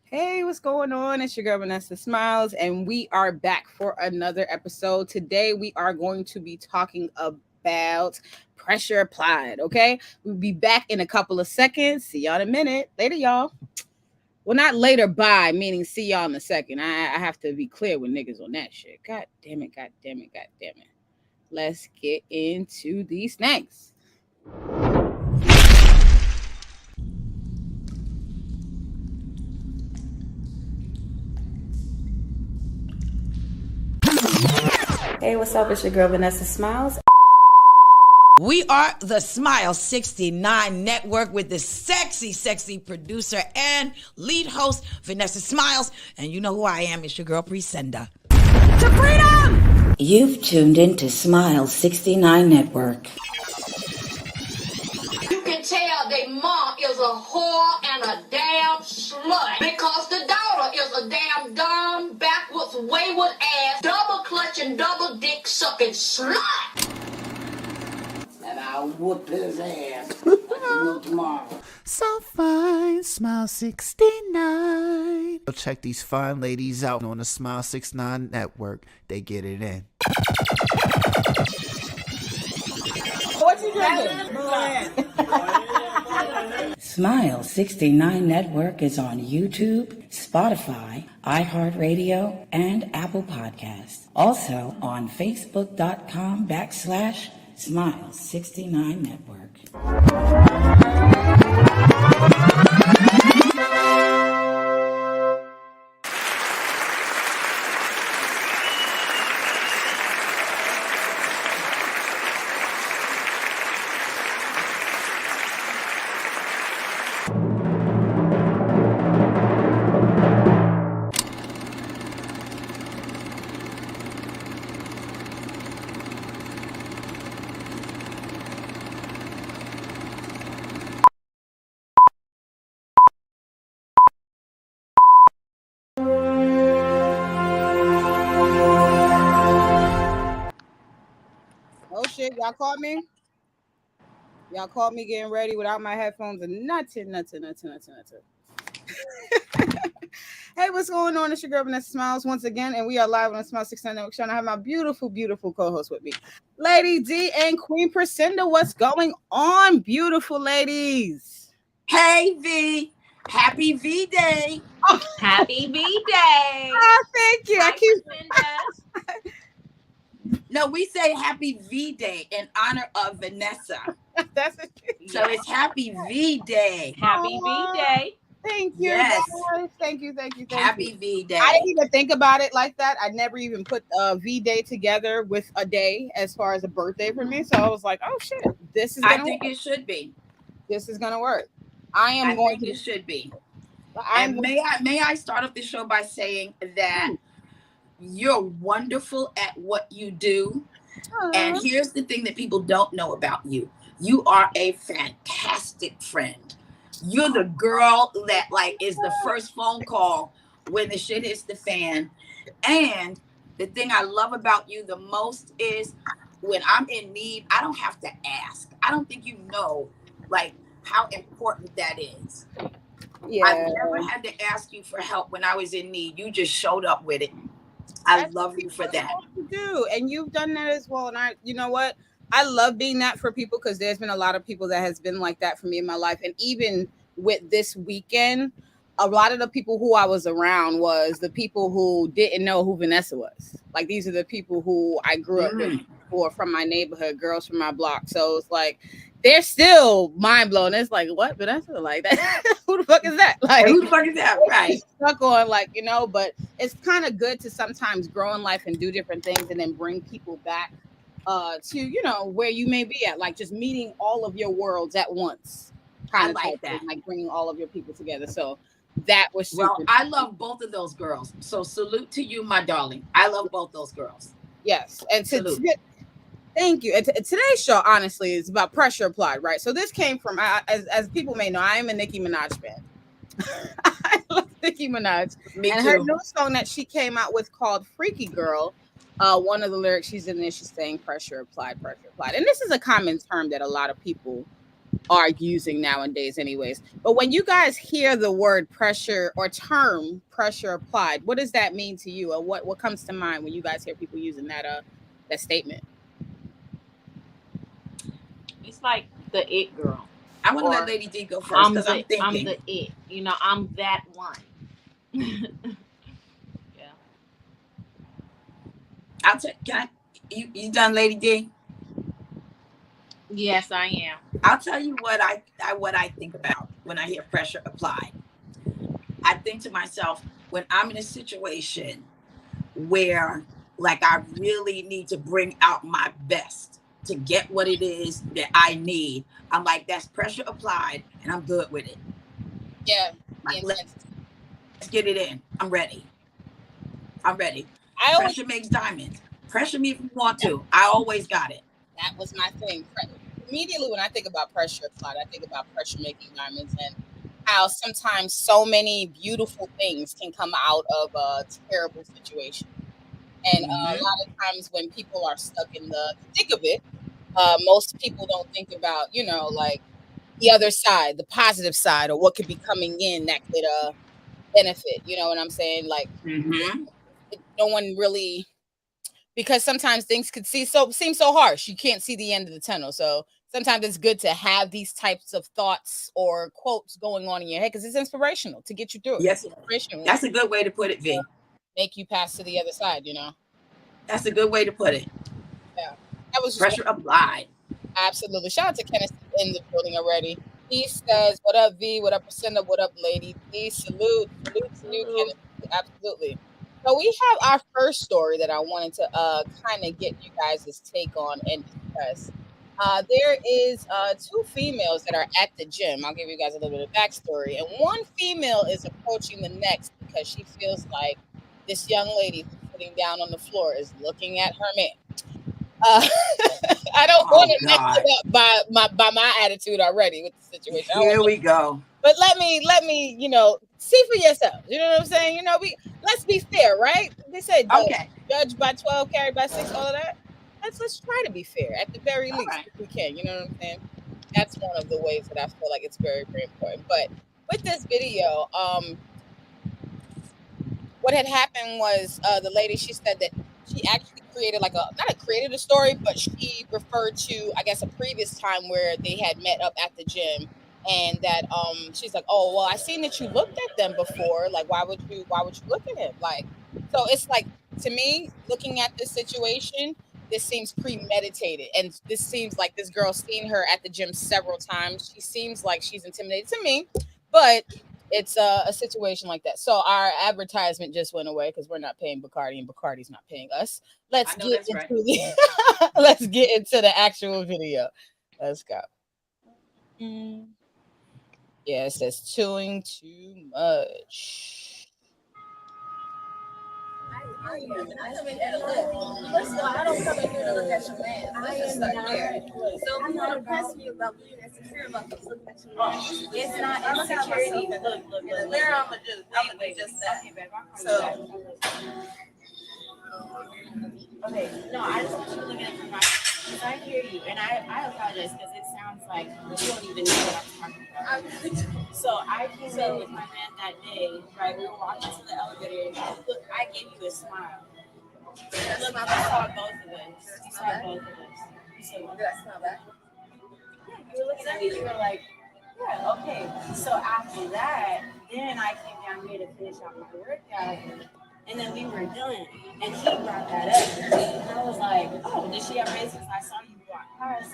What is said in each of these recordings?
Hey, what's going on? It's your girl Vanessa Smiles, and we are back for another episode. Today, we are going to be talking about pressure applied. Okay, we'll be back in a couple of seconds. See y'all in a minute. Later, y'all. Well, not later. Bye. Meaning, see y'all in a second. I have to be clear with niggas on that shit. God damn it. God damn it. God damn it. Let's get into these snacks. Hey, what's up? It's your girl Vanessa Smiles. We are the Smile 69 Network with the sexy producer and lead host, Vanessa Smiles. And you know who I am. It's your girl, Presenda. To freedom! You've tuned into Smile 69 Network. You can tell their mom is a whore and a damn slut because the daughter is a damn dumb, backwards, wayward ass, double clutching, double dick sucking slut. And I'll whoop his ass tomorrow. So fine, Smile 69. Go check these fine ladies out on the Smile 69 Network. They get it in. What you drinking? Smile 69 Network is on YouTube, Spotify, iHeartRadio, and Apple Podcasts. Also on Facebook.com/Smile 69 Network. Oh shit, y'all called me? Y'all called me getting ready without my headphones and nothing. Hey, what's going on? It's your girl Vanessa Smiles once again, and we are live on the Smile 69 Network Show. And I have my beautiful co-host with me, Lady D and Queen Priscinda. What's going on, beautiful ladies? Hey, V. Happy V Day. Happy V Day. Oh, thank you. I keep. No, we say Happy V Day in honor of Vanessa. That's it. So it's Happy V Day. Happy V Day. Thank you. Yes. Guys. Thank you. Happy V Day. I didn't even think about it like that. I never even put V Day together with a day as far as a birthday for me. So I was like, oh shit, this is. I think it should be. This is gonna work. I think it should be. And may I start off the show by saying that you're wonderful at what you do. And here's the thing that people don't know about you. You are a fantastic friend. You're the girl that is the first phone call when the shit hits the fan. And the thing I love about you the most is when I'm in need, I don't have to ask. I don't think you know how important that is. Yeah. I've never had to ask you for help when I was in need. You just showed up with it. I love you for that. You do, and you've done that as well. And you know what? I love being that for people because there's been a lot of people that has been like that for me in my life. And even with this weekend, a lot of the people who I was around was the people who didn't know who Vanessa was. Like, these are the people who I grew up with, or from my neighborhood, girls from my block. So it's like, they're still mind blown. It's like, what? Vanessa? Like that? Who the fuck is that? Like, who the fuck is that? Right. Stuck on, but it's kind of good to sometimes grow in life and do different things and then bring people back to where you may be at, just meeting all of your worlds at once. I like that. Bringing all of your people together. So that was super. Well, I love both of those girls. So salute to you, my darling. I love both those girls. Yes, and thank you. And today's show, honestly, is about pressure applied, right? So this came from, as people may know, I am a Nicki Minaj fan. I love Nicki Minaj. Me and too. Her new song that she came out with called Freaky Girl, one of the lyrics she's in there, she's saying pressure applied. And this is a common term that a lot of people are using nowadays anyways. But when you guys hear the word pressure or term pressure applied, what does that mean to you? Or what comes to mind when you guys hear people using that statement? It's like the it girl. I want to let Or Lady D go first because I'm I'm thinking. the it. You know, I'm that one. Yeah. I'll tell. Can I? You done, Lady D? Yes, I am. I'll tell you what I think about when I hear pressure applied. I think to myself, when I'm in a situation where like I really need to bring out my best to get what it is that I need, I'm like, that's pressure applied and I'm good with it. Yeah. Like, let's get it in. I'm ready. I always, Pressure makes diamonds. Pressure me if you want to. I always got it. that was my thing. Immediately when I think about pressure applied, I think about pressure making diamonds and how sometimes so many beautiful things can come out of a terrible situation. And a Mm-hmm. lot of times when people are stuck in the thick of it, most people don't think about, like the other side, the positive side, or what could be coming in that could benefit. You know what I'm saying? Like Mm-hmm. no one really, because sometimes things could seem so harsh. You can't see the end of the tunnel. So sometimes it's good to have these types of thoughts or quotes going on in your head because it's inspirational to get you through it. Yes, It's inspirational. that's a good way to put it, V. Make you pass to the other side. That's a good way to put it. Yeah, that was just Pressure applied. absolutely. Shout out to Kenneth in the building already. He says, "What up, V? What up, Priscilla? What up, Lady D? Salute to you, Kenneth. Absolutely." So we have our first story that I wanted to kind of get you guys' take on and discuss. There is two females that are at the gym. I'll give you guys a little bit of backstory. And one female is approaching the next because she feels like this young lady who's sitting down on the floor is looking at her man. I don't want to mess it up by my attitude already with the situation. Here we go. But let me, see for yourself. You know what I'm saying? Let's be fair, right? They said Okay. judge by 12, carry by 6, all of that. Let's try to be fair at the very least Right. if we can. You know what I'm saying? That's one of the ways that I feel like it's very, very important. But with this video, what had happened was the lady, she said that she actually created created a story, but she referred to, I guess, a previous time where they had met up at the gym, and that she's like, oh well, I seen that you looked at them before. Like, why would you look at him? Like, so it's like, to me, looking at this situation, this seems premeditated, and this seems like this girl's seen her at the gym several times. She seems like she's intimidated to me, but it's a situation like that. So our advertisement just went away because we're not paying Bacardi and Bacardi's not paying us. Let's get into the actual video. Let's go. Yeah, it says chewing too much. I come in here to live. First of all, I don't come in here to look at your man. Let's just start there. So I'm not impressed you about being insecure about this looking at your man. It's not insecurity. Look. There I'm gonna do just that. So okay, no, I just want you to look at it from my because I hear you, and I apologize because it sounds like you don't even know what I'm talking about. So I came in with my man that day, right? We were walking to the elevator. Look, I gave you a smile. Look, you saw both of us. You saw both of us. You said, well, did I smile back? Yeah, you were looking at me. You were like, yeah, okay. So after that, then I came down here to finish out my workout. And then we were done, and he brought that up, and I was like, "Oh, did she have raisins?" I saw you walk past,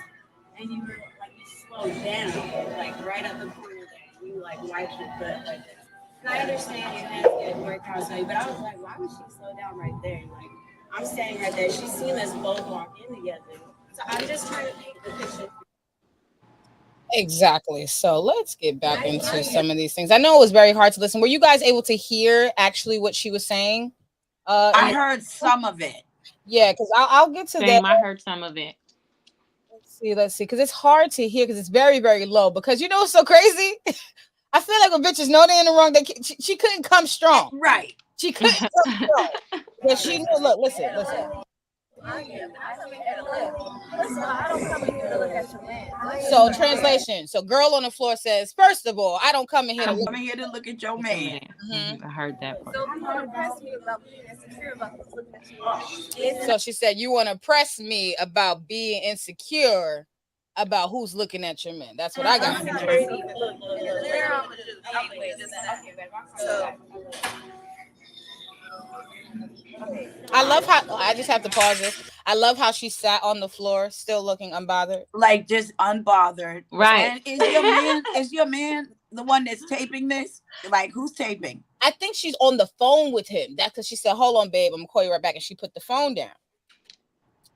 and you were like, you slowed down, like right at the corner there. You like wiped your butt like this. And I understand your hands get workouts, but I was like, why would she slow down right there? Like, I'm standing right there. She's seen us both walk in together, so I'm just trying to paint the picture. Exactly. So let's get back into some of these things. I know it was very hard to listen. Were you guys able to hear actually what she was saying? I heard some of it. Yeah, because I'll get to that. I heard some of it. Let's see, because it's hard to hear because it's very, very low. Because you know what's so crazy? I feel like when bitches know they're in the wrong, she couldn't come strong. Right. She couldn't come strong. But she knew. Look, listen. So translation. So girl on the floor says, first of all, I don't come in here to I'm look. coming here to look at your man. I heard that part. So she said, you want to press me about being insecure about who's looking at your man. That's what I got. I love how I just have to pause this. I love how she sat on the floor, still looking unbothered, like just unbothered. Right. And is your man the one that's taping this? Like, who's taping? I think she's on the phone with him. That's because she said, "Hold on, babe, I'm gonna call you right back," and she put the phone down.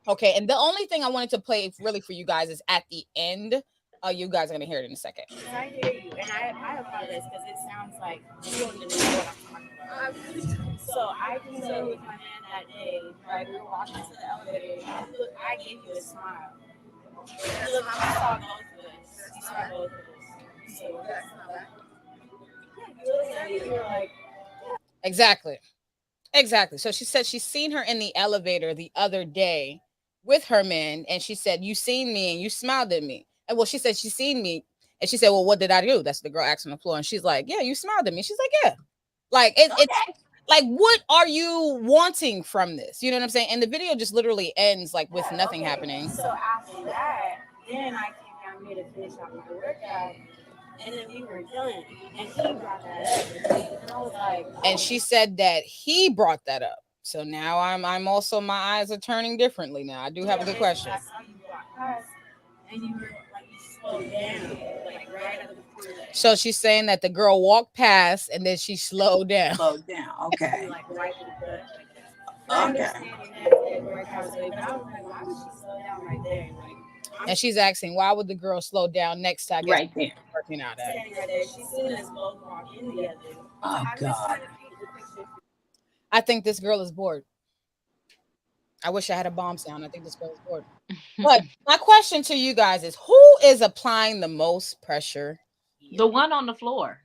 Okay, and the only thing I wanted to play really for you guys is at the end. You guys are gonna hear it in a second. I hear you, and I apologize because it sounds like you don't even know what I'm talking about. So I can say with my man that day, like we were walking to the elevator, look, I gave you a smile. Look, you saw both of us. You saw both of us. So that's not bad. You were like, Exactly. So she said she's seen her in the elevator the other day with her man, and she said, "You seen me and you smiled at me." And well, she said she seen me, and she said, "Well, what did I do?" That's the girl asked on the floor, and she's like, "Yeah, you smiled at me." She's like, "Yeah." Like it's like, what are you wanting from this? You know what I'm saying? And the video just literally ends like with nothing happening. So after that, then I came down here to finish out my workout, and then we were done, and he brought that up, and I was like, and she said that he brought that up. So now I'm also, my eyes are turning differently now. I do have a good question. And you were like, you slowed down, like right at the So she's saying that the girl walked past and then she slowed down. Slowed down. Okay. like right in the butt. Okay. And she's asking, why would the girl slow down next time? Right there. Working out at. She's seen us both walk in together. Oh God. I think this girl is bored. I wish I had a bomb sound. I think this girl is bored. But my question to you guys is, who is applying the most pressure? The one on the floor.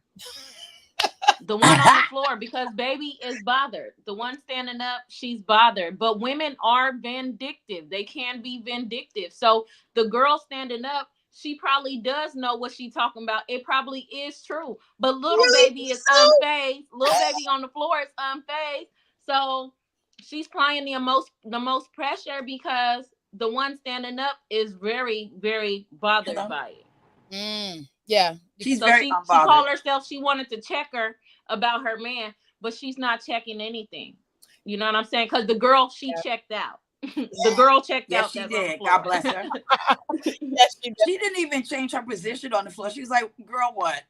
The one on the floor, because baby is bothered. The one standing up, she's bothered. But women are vindictive. They can be vindictive. So the girl standing up, she probably does know what she's talking about. It probably is true. But little baby is unfazed. Little baby on the floor is unfazed. So she's applying the most pressure because the one standing up is very, very bothered by it. Yeah. She's so very she unbothered. called herself, she wanted to check her about her man, but she's not checking anything. You know what I'm saying? Because the girl, she checked out. The girl checked out. Yes, she did. God bless her. Yes, she did. She didn't even change her position on the floor. She was like, girl, what?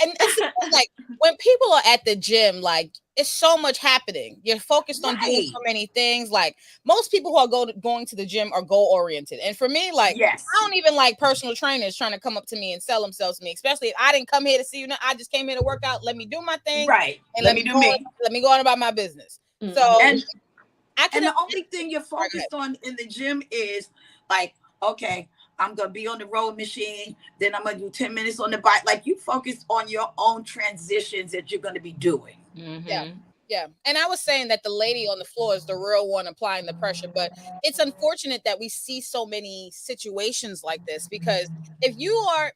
And it's like, when people are at the gym, like, it's so much happening. You're focused on doing so many things. Like, most people who are going to the gym are goal oriented. And for me, like, I don't even like personal trainers trying to come up to me and sell themselves to me, especially if I didn't come here to see you. I just came here to work out. Let me do my thing. Right. And let me go on about my business. Mm-hmm. So, and the only thing you're focused on in the gym is like, okay, I'm going to be on the road machine. Then I'm going to do 10 minutes on the bike. Like, you focus on your own transitions that you're going to be doing. Mm-hmm. Yeah. And I was saying that the lady on the floor is the real one applying the pressure, but it's unfortunate that we see so many situations like this, because if you're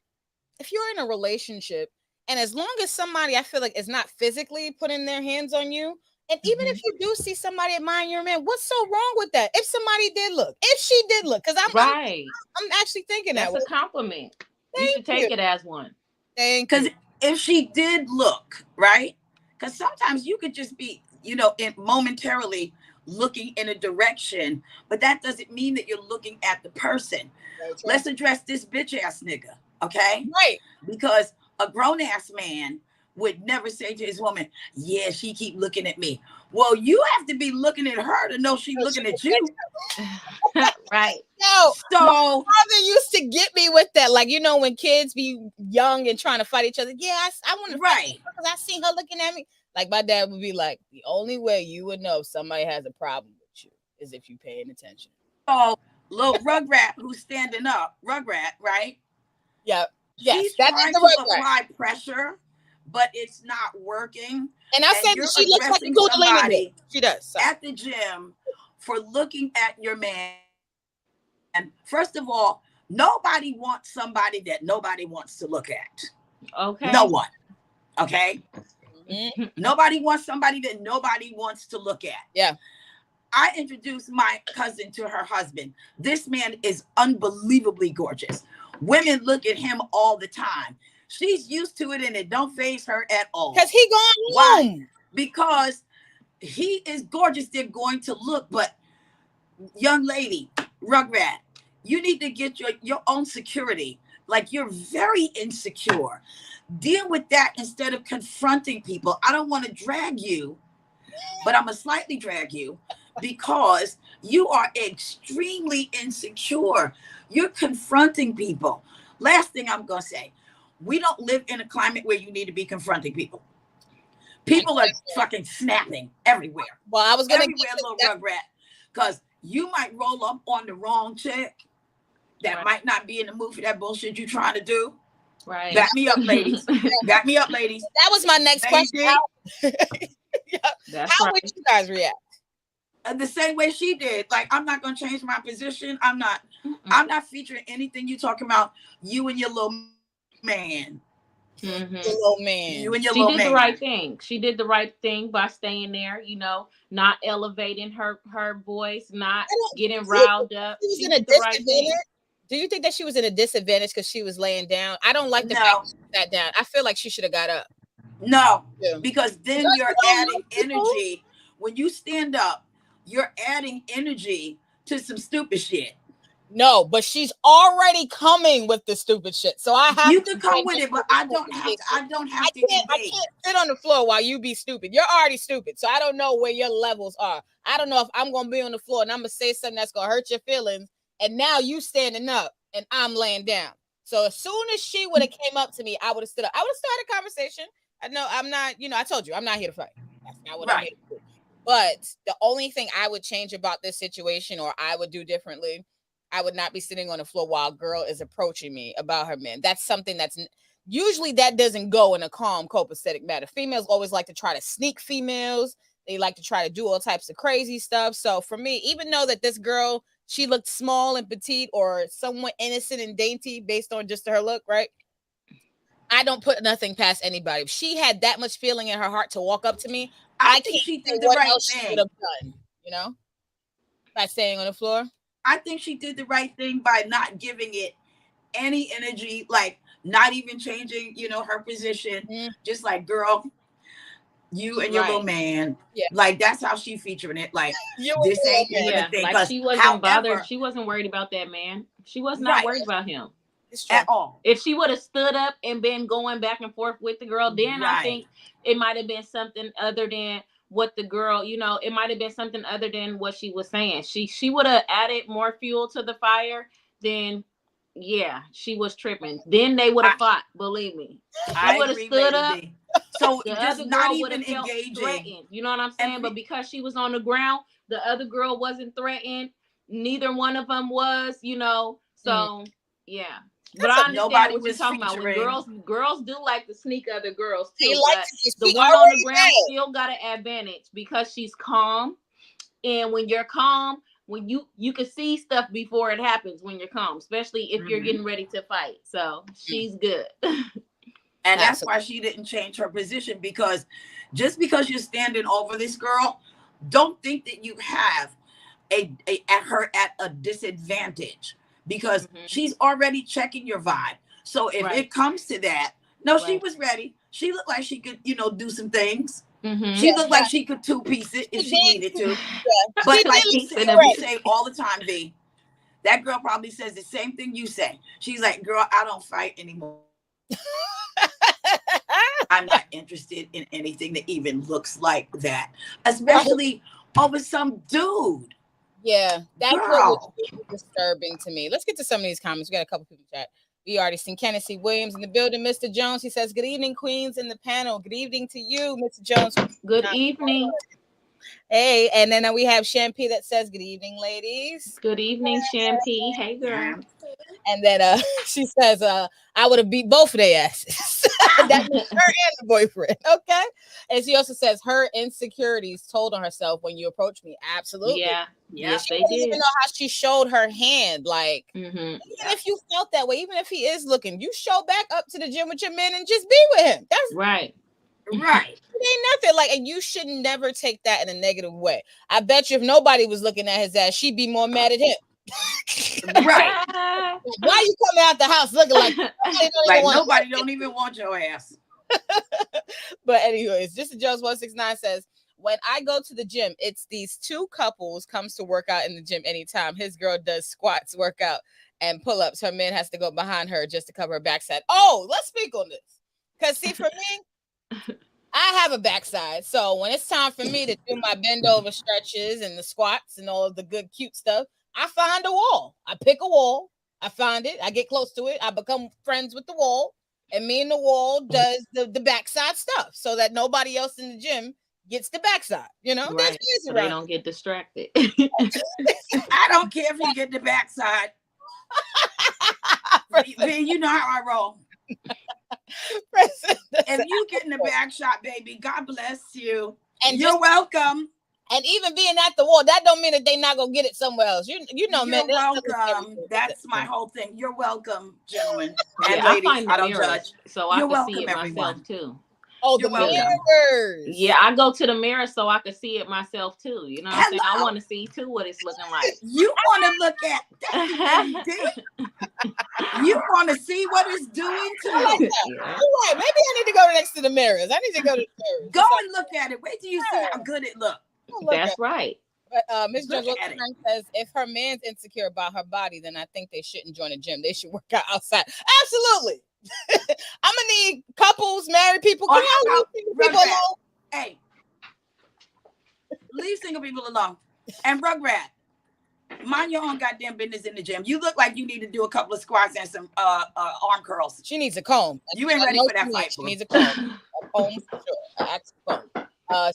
in a relationship, and as long as somebody, I feel like, is not physically putting their hands on you, and even if you do see somebody admiring your man, what's so wrong with that? If somebody did look, if she did look, because I'm actually thinking that's a compliment. You should take it as one. Because if she did look, right? Because sometimes you could just be, momentarily looking in a direction, but that doesn't mean that you're looking at the person. Let's address this bitch ass nigga, okay? Right. Because a grown ass man would never say to his woman, yeah, she keep looking at me. Well, you have to be looking at her to know she's looking at you. Right. No, so my father used to get me with that. Like, when kids be young and trying to fight each other. Yeah, I want to fight because I seen her looking at me. Like, my dad would be like, the only way you would know if somebody has a problem with you is if you paying attention. Oh, little Rugrat who's standing up. Rugrat, right? Yeah. She's trying to apply pressure, but it's not working. And I said she looks like a Kundalini. She does. At the gym for looking at your man. And first of all, nobody wants somebody that nobody wants to look at. Okay. No one. Okay. Mm-hmm. Nobody wants somebody that nobody wants to look at. Yeah. I introduced my cousin to her husband. This man is unbelievably gorgeous. Women look at him all the time. She's used to it and it don't faze her at all. Because he gone Why? home. Because he is gorgeous. They're going to look. But young lady, Rugrat, you need to get your own security. Like, you're very insecure. Deal with that instead of confronting people. I don't want to drag you, but I'm going to slightly drag you because you are extremely insecure. You're confronting people. Last thing I'm going to say, we don't live in a climate where you need to be confronting people. People are fucking snapping everywhere. Well, I was going to everywhere, little Rugrat, because you might roll up on the wrong chick that might not be in the mood for that bullshit you're trying to do. Right. Back me up, ladies. Back me up, ladies. That was my next question. How would you guys react? The same way she did. Like, I'm not gonna change my position. I'm not featuring anything you talking about. You and your little man. Mm-hmm. Your little man. You and your little man. She did the right thing. She did the right thing by staying there. You know, not elevating her voice, not getting riled up. She was in a disadvantage. Do you think that she was in a disadvantage because she was laying down? I don't like the fact she sat down. I feel like she should have got up. No, because then you're adding energy. When you stand up, you're adding energy to some stupid shit. No, but she's already coming with the stupid shit. So I have you to come with it, but I don't have to. I can't sit on the floor while you be stupid. You're already stupid. So I don't know where your levels are. I don't know if I'm gonna be on the floor and I'm gonna say something that's gonna hurt your feelings. And now you standing up and I'm laying down. So as soon as she would have came up to me, I would have stood up. I would have started a conversation. I know I'm not, I told you I'm not here to fight. That's not what I'm here to do. But the only thing I would change about this situation, or I would do differently, I would not be sitting on the floor while a girl is approaching me about her man. That's something that's usually that doesn't go in a calm, copacetic manner. Females always like to try to sneak females. They like to try to do all types of crazy stuff. So for me, even though that this girl, she looked small and petite or somewhat innocent and dainty based on just her look, right? I don't put nothing past anybody. If she had that much feeling in her heart to walk up to me, I think she did the right thing. She would have done, by staying on the floor. I think she did the right thing by not giving it any energy, like not even changing, her position. Just like, girl, you and your little man. Yeah. Like, that's how she featuring it. Like, this ain't even a thing. Like, she wasn't bothered. She wasn't worried about that man. She was not worried about him at all. If she would have stood up and been going back and forth with the girl, then I think it might have been something other than what the girl, it might have been something other than what she was saying. She would have added more fuel to the fire. Then she was tripping. Then they would have fought. Believe me, she would have stood up. So the just other not girl even engaging. Threatened. You know what I'm saying? But because she was on the ground, the other girl wasn't threatened. Neither one of them was. So yeah. But I understand what you're talking about. When girls do like to sneak other girls too. But the one on the ground still got an advantage because she's calm. And when you're calm, when you can see stuff before it happens when you're calm, especially if you're getting ready to fight. So she's good. And that's why she didn't change her position, because just because you're standing over this girl, don't think that you have her at a disadvantage. Because she's already checking your vibe. So if it comes to that, she was ready. She looked like she could, do some things. She looked like she could two-piece it if she needed to. But like we say all the time, V, that girl probably says the same thing you say. She's like, girl, I don't fight anymore. I'm not interested in anything that even looks like that. Especially over some dude. Yeah, that's what was really disturbing to me. Let's get to some of these comments. We got a couple people chat. We already seen Kennedy Williams in the building. Mr. Jones, he says, good evening, queens in the panel. Good evening to you, Mr. Jones. Good evening. Hey, and then we have Shampy that says, good evening, ladies. Good evening, Shampy. Hey, girl. And then she says, I would have beat both of their asses. That means her and the boyfriend. Okay. And she also says her insecurities told on herself when you approach me. Absolutely. Yeah. Yes, She they didn't did. even know how she showed her hand. Like, Mm-hmm. even if you felt that way, even if he is looking, you show back up to the gym with your men and just be with him. That's right. It ain't nothing. Like, and you should never take that in a negative way. I bet you if nobody was looking at his ass, she'd be more mad at him. Right. Why you coming out the house looking like nobody don't even want your ass? But anyways, just Jones 169 says, when I go to the gym, it's these two couples comes to work out in the gym anytime. His girl does squats, workout, and pull-ups. Her man has to go behind her just to cover her backside. Oh, let's speak on this. Because see, for me, I have a backside. So when it's time for me to do my bend over stretches and the squats and all of the good, cute stuff, I find a wall. I pick a wall. I find it. I get close to it. I become friends with the wall. And me and the wall does the backside stuff so that nobody else in the gym gets the backside. You know, right. So they don't get distracted. I don't care if you get the backside. You know how I roll. If you get in the back shot, baby, God bless you. And you're welcome. And even being at the wall, that don't mean that they're not gonna get it somewhere else. You know, you're man. Welcome. That's my whole thing. You're welcome, gentlemen and ladies. I don't judge. So I can see it myself too. Oh, the mirrors. Yeah, I go to the mirror so I can see it myself too. You know what I'm saying? I want to see too what it's looking like. You want to look at that? You want to see what it's doing to you? Like yeah. You're right. Maybe I need to go next to the mirrors. I need to go to the mirrors. Go and look at it. Wait till you see how good it looks. That's right. But Ms. Jones says if her man's insecure about her body, then I think they shouldn't join a gym. They should work out outside. Absolutely. I'm gonna need couples, married people. Can I leave single people alone? Hey, leave single people alone. And Rugrat, mind your own goddamn business in the gym. You look like you need to do a couple of squats and some arm curls. She needs a comb. You ain't ready for that fight. She needs a comb. A comb for sure. An actual comb.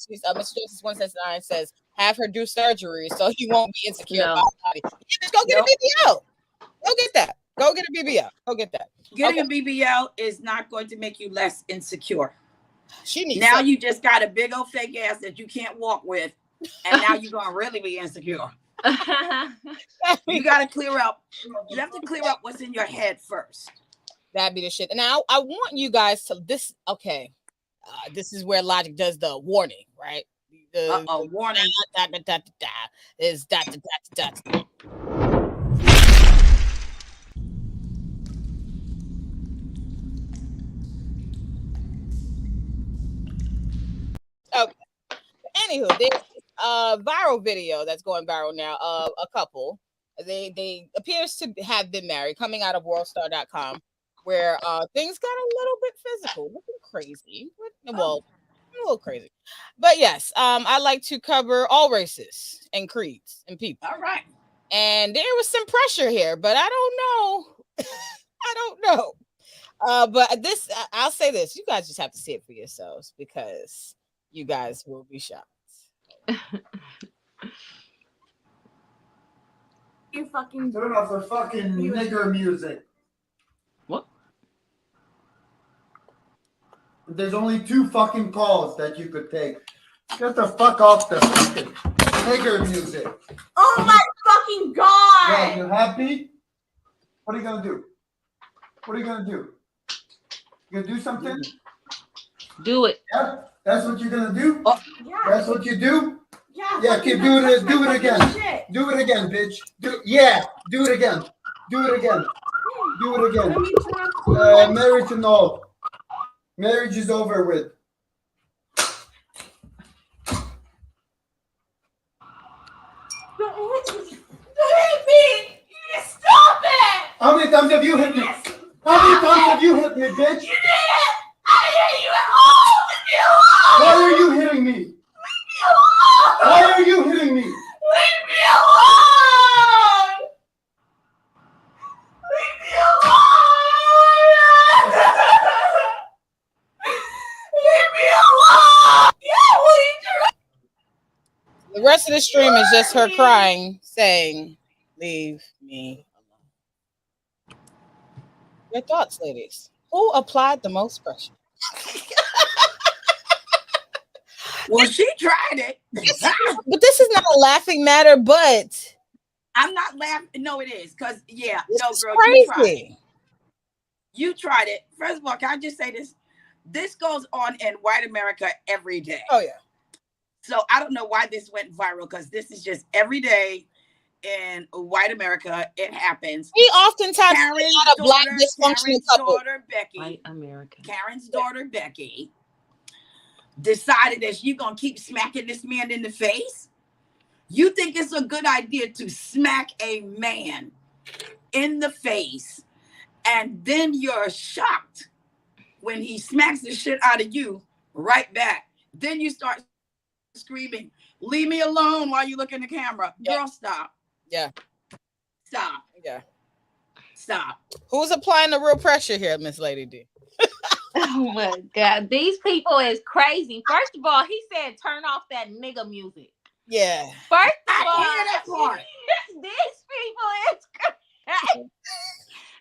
She's Mr. Joseph 169 says have her do surgery so he won't be insecure about her body. Just go get a BBL. Go get that. Go get a BBL. Go get that. Getting a BBL is not going to make you less insecure. She needs now something. You just got a big old fake ass that you can't walk with, and now you're gonna really be insecure. You gotta clear up. You have to clear up what's in your head first. That'd be the shit. Now I want you guys to this. Okay, this is where Logic does the warning, right? The warning is . Okay. Anywho, there's a viral video that's going viral now of a couple. They appears to have been married, coming out of worldstar.com, where things got a little bit physical, looking crazy. Well, a little crazy. But yes, I like to cover all races and creeds and people. All right. And there was some pressure here, but I don't know. I don't know. But this, I'll say this: you guys just have to see it for yourselves because you guys will be shocked. You fucking turn off the fucking nigger music. What? There's only 2 fucking calls that you could take. Get the fuck off the fucking nigger music. Oh my fucking god! Yeah, you happy? What are you gonna do? What are you gonna do? You gonna do something? Do it. Yeah, that's what you're gonna do? Yeah. That's what you do? Yeah, keep doing it. Do it again. Shit. Do it again, bitch. Do it again. Do it again. Do it again. Marriage and all. Marriage is over with. Don't hit me! You stop it! How many times have you hit me? How many times have you hit me, bitch? You did it! I hit you at all! Leave me alone! Why are you hitting me? Leave me alone! Why are you hitting me? Leave me alone! Leave me alone! Leave me alone! Yeah, what are you doing? The rest of the stream is just her crying, saying, "Leave me alone." Your thoughts, ladies. Who applied the most pressure? Well, she tried it. But this is not a laughing matter, but I'm not laughing. No, it is. Because, yeah, this no, is girl, you tried it. crazy. You tried it. First of all, can I just say this? This goes on in white America every day. Oh, yeah. So I don't know why this went viral, because this is just every day in white America. It happens. We oftentimes Karen's see a lot of black dysfunctional Karen's couple. daughter, Becky. White American. Karen's daughter, Becky, decided that she's going to keep smacking this man in the face. You think it's a good idea to smack a man in the face, and then you're shocked when he smacks the shit out of you right back. Then you start screaming, leave me alone while you look in the camera. Yeah. Girl, stop. Yeah. Stop. Yeah. Stop. Who's applying the real pressure here, Miss Lady D? Oh my God, these people is crazy. First of all, he said turn off that nigga music. Yeah. First of I all, hear that part. these people is crazy.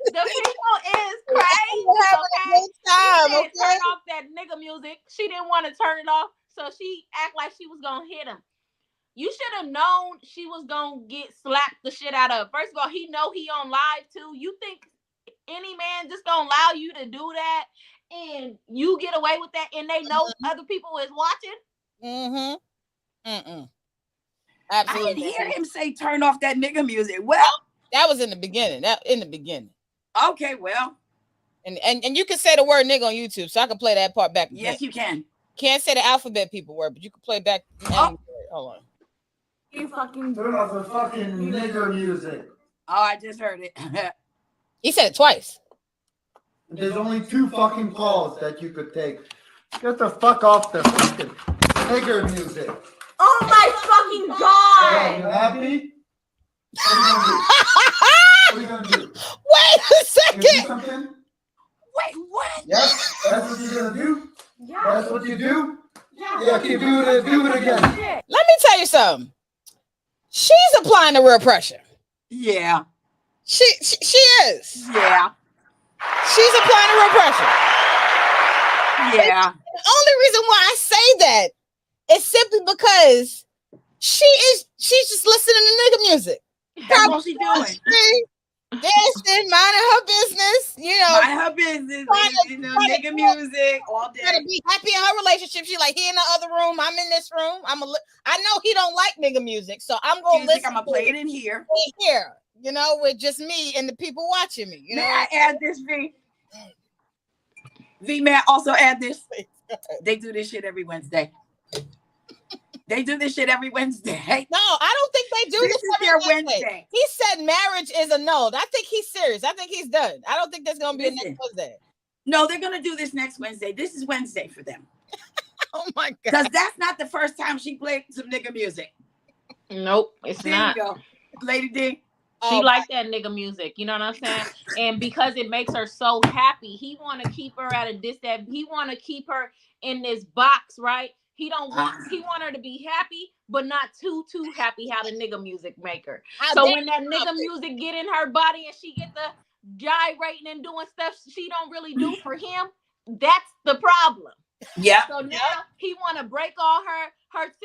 The people is crazy. We're having a Okay, good time, she said okay? turn off that nigga music. She didn't want to turn it off, so she act like she was gonna hit him. You should have known she was gonna get slapped the shit out of. First of all, he know he on live too. You think any man just gonna allow you to do that and you get away with that, and they know other people is watching? Absolutely. I didn't hear him say turn off that nigga music. Well, that was in the beginning. okay, well. And you can say the word nigga on YouTube, so I can play that part back. Yes, you can. Can't say the alphabet people word, but you can play back. Hold on. You fucking Turn off the fucking nigger music. Oh, I just heard it. He said it twice. There's only 2 fucking calls that you could take. Get the fuck off the fucking nigger music. Oh my fucking god! You happy? What are you gonna do? Wait a You gonna do second. something? Wait, what? Yes, that's what you're gonna do? Yeah. That's what you do? Yeah, keep doing it. Do it again. Let me tell you something. She's applying the real pressure. Yeah. She is. Yeah. She's applying the real pressure. Yeah. The only reason why I say that is simply because she's just listening to nigga music. That's all she's doing. Dancing, minding her business, you know. Mind her business, nigga music all day. Trying to be happy in her relationship. She like, he in the other room, I'm in this room. I know he don't like nigga music, so I'm gonna listen. I'm gonna play it in here. Here, you know, with just me and the people watching me. You know, may I add this, V? V, may I also add this? They do this shit every Wednesday. They do this shit every Wednesday. No, I don't think they do This this is every their Wednesday. Wednesday. He said marriage is annulled. I think he's serious. I think he's done. I don't think there's gonna be a next Wednesday. No, they're gonna do this next Wednesday. This is Wednesday for them. Oh my god! Because that's not the first time she played some nigga music. Nope, it's there not. You go, Lady D. She like that nigga music, you know what I'm saying? And because it makes her so happy, he want to keep her at a distance. He want to keep her in this box, right? He want her to be happy, but not too happy. How the nigga music make her. So when that nigga music get in her body and she get the gyrating and doing stuff she don't really do for him, that's the problem. Yeah. So now he want to break all her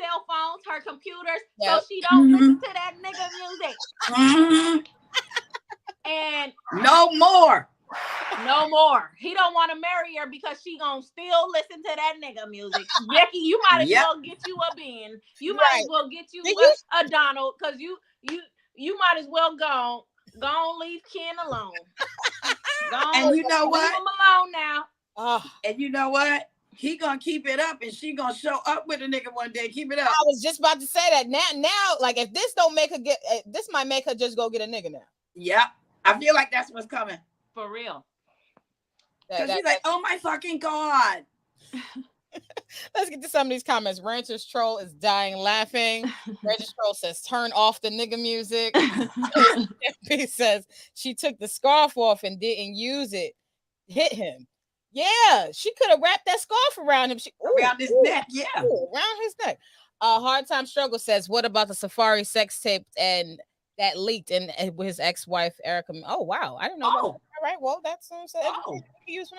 cell phones, her computers, so she don't listen to that nigga music. And no more. He don't want to marry her because she gonna still listen to that nigga music. Becky, you might as well get you a Ben. You might as well get you a Donald, because you might as well go leave Ken alone. And you know what? Leave him alone now. And you know what? He gonna keep it up, and she gonna show up with a nigga one day. Keep it up. I was just about to say that. Now, like if this don't make her get, this might make her just go get a nigga now. Yeah, I feel like that's what's coming. For real. Because she's like, oh my fucking god. Let's get to some of these comments. Rancher's Troll is dying laughing. Rancher's Troll says, turn off the nigga music. He says, she took the scarf off and didn't use it. Hit him. Yeah, she could have wrapped that scarf around him. Around his neck, yeah. Around his neck. Hard Time Struggle says, what about the Safari sex tape and that leaked and with his ex-wife, Erica? Oh, wow. I didn't know about All right, well, that's Oh,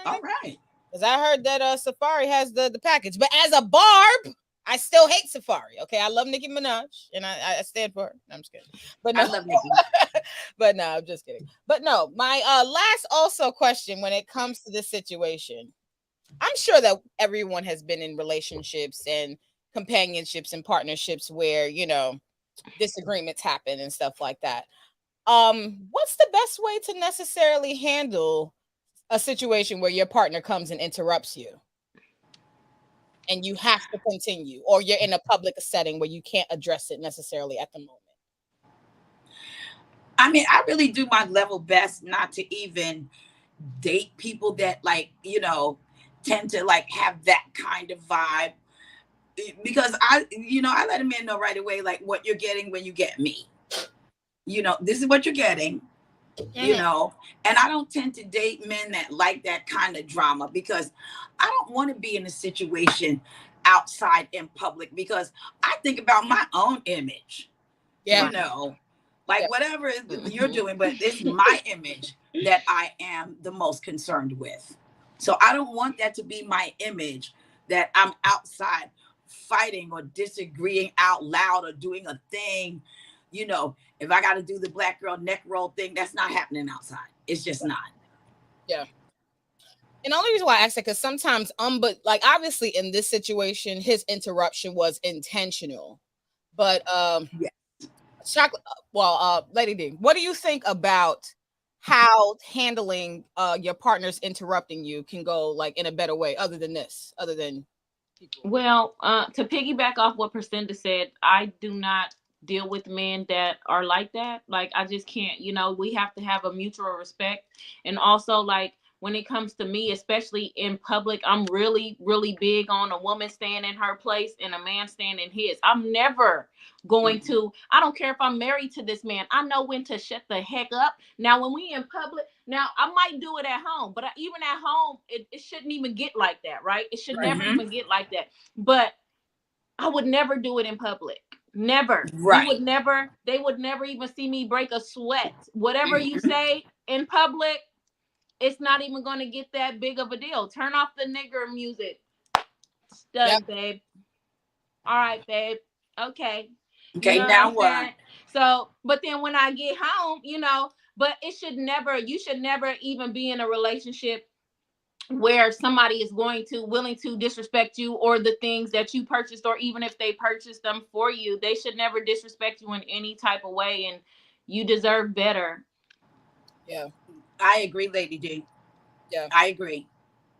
all right. because I heard that Safari has the package, but as a Barb, I still hate Safari. Okay, I love Nicki Minaj, and I stand for her. No, I'm just kidding, but no, I love Nicki. but no, I'm just kidding. But no, my last also question when it comes to this situation, I'm sure that everyone has been in relationships and companionships and partnerships where disagreements happen and stuff like that. What's the best way to necessarily handle a situation where your partner comes and interrupts you and you have to continue, or you're in a public setting where you can't address it necessarily at the moment? I mean, I really do my level best not to even date people that tend to have that kind of vibe, because I let a man know right away, like, what you're getting when you get me. This is what you're getting. And I don't tend to date men that like that kind of drama, because I don't want to be in a situation outside in public, because I think about my own image. Whatever you're doing, but it's my image that I am the most concerned with. So I don't want that to be my image, that I'm outside fighting or disagreeing out loud or doing a thing. If I got to do the black girl neck roll thing, that's not happening outside. It's just not. Yeah. And the only reason why I asked that, because sometimes, but like obviously in this situation, his interruption was intentional. But chocolate. Well, Lady D, what do you think about how handling your partner's interrupting you can go like in a better way, other than people? Well, to piggyback off what Priscinda said, I do not deal with men that are like that. Like, I just can't. We have to have a mutual respect. And also, like, when it comes to me, especially in public, I'm really, really big on a woman staying in her place and a man staying in his. I'm never going to, I don't care if I'm married to this man, I know when to shut the heck up. Now, when we in public, now I might do it at home, but even at home, it shouldn't even get like that, right? It should never even get like that. But I would never do it in public. Never. Right. They would never even see me break a sweat. Whatever you say in public, it's not even going to get that big of a deal. Turn off the nigger music. Stud, babe. All right, babe. Okay. Okay, now what? So, but then when I get home, but you should never even be in a relationship where somebody is willing to disrespect you or the things that you purchased, or even if they purchased them for you, they should never disrespect you in any type of way, and you deserve better. Yeah. I agree, Lady D. Yeah. I agree.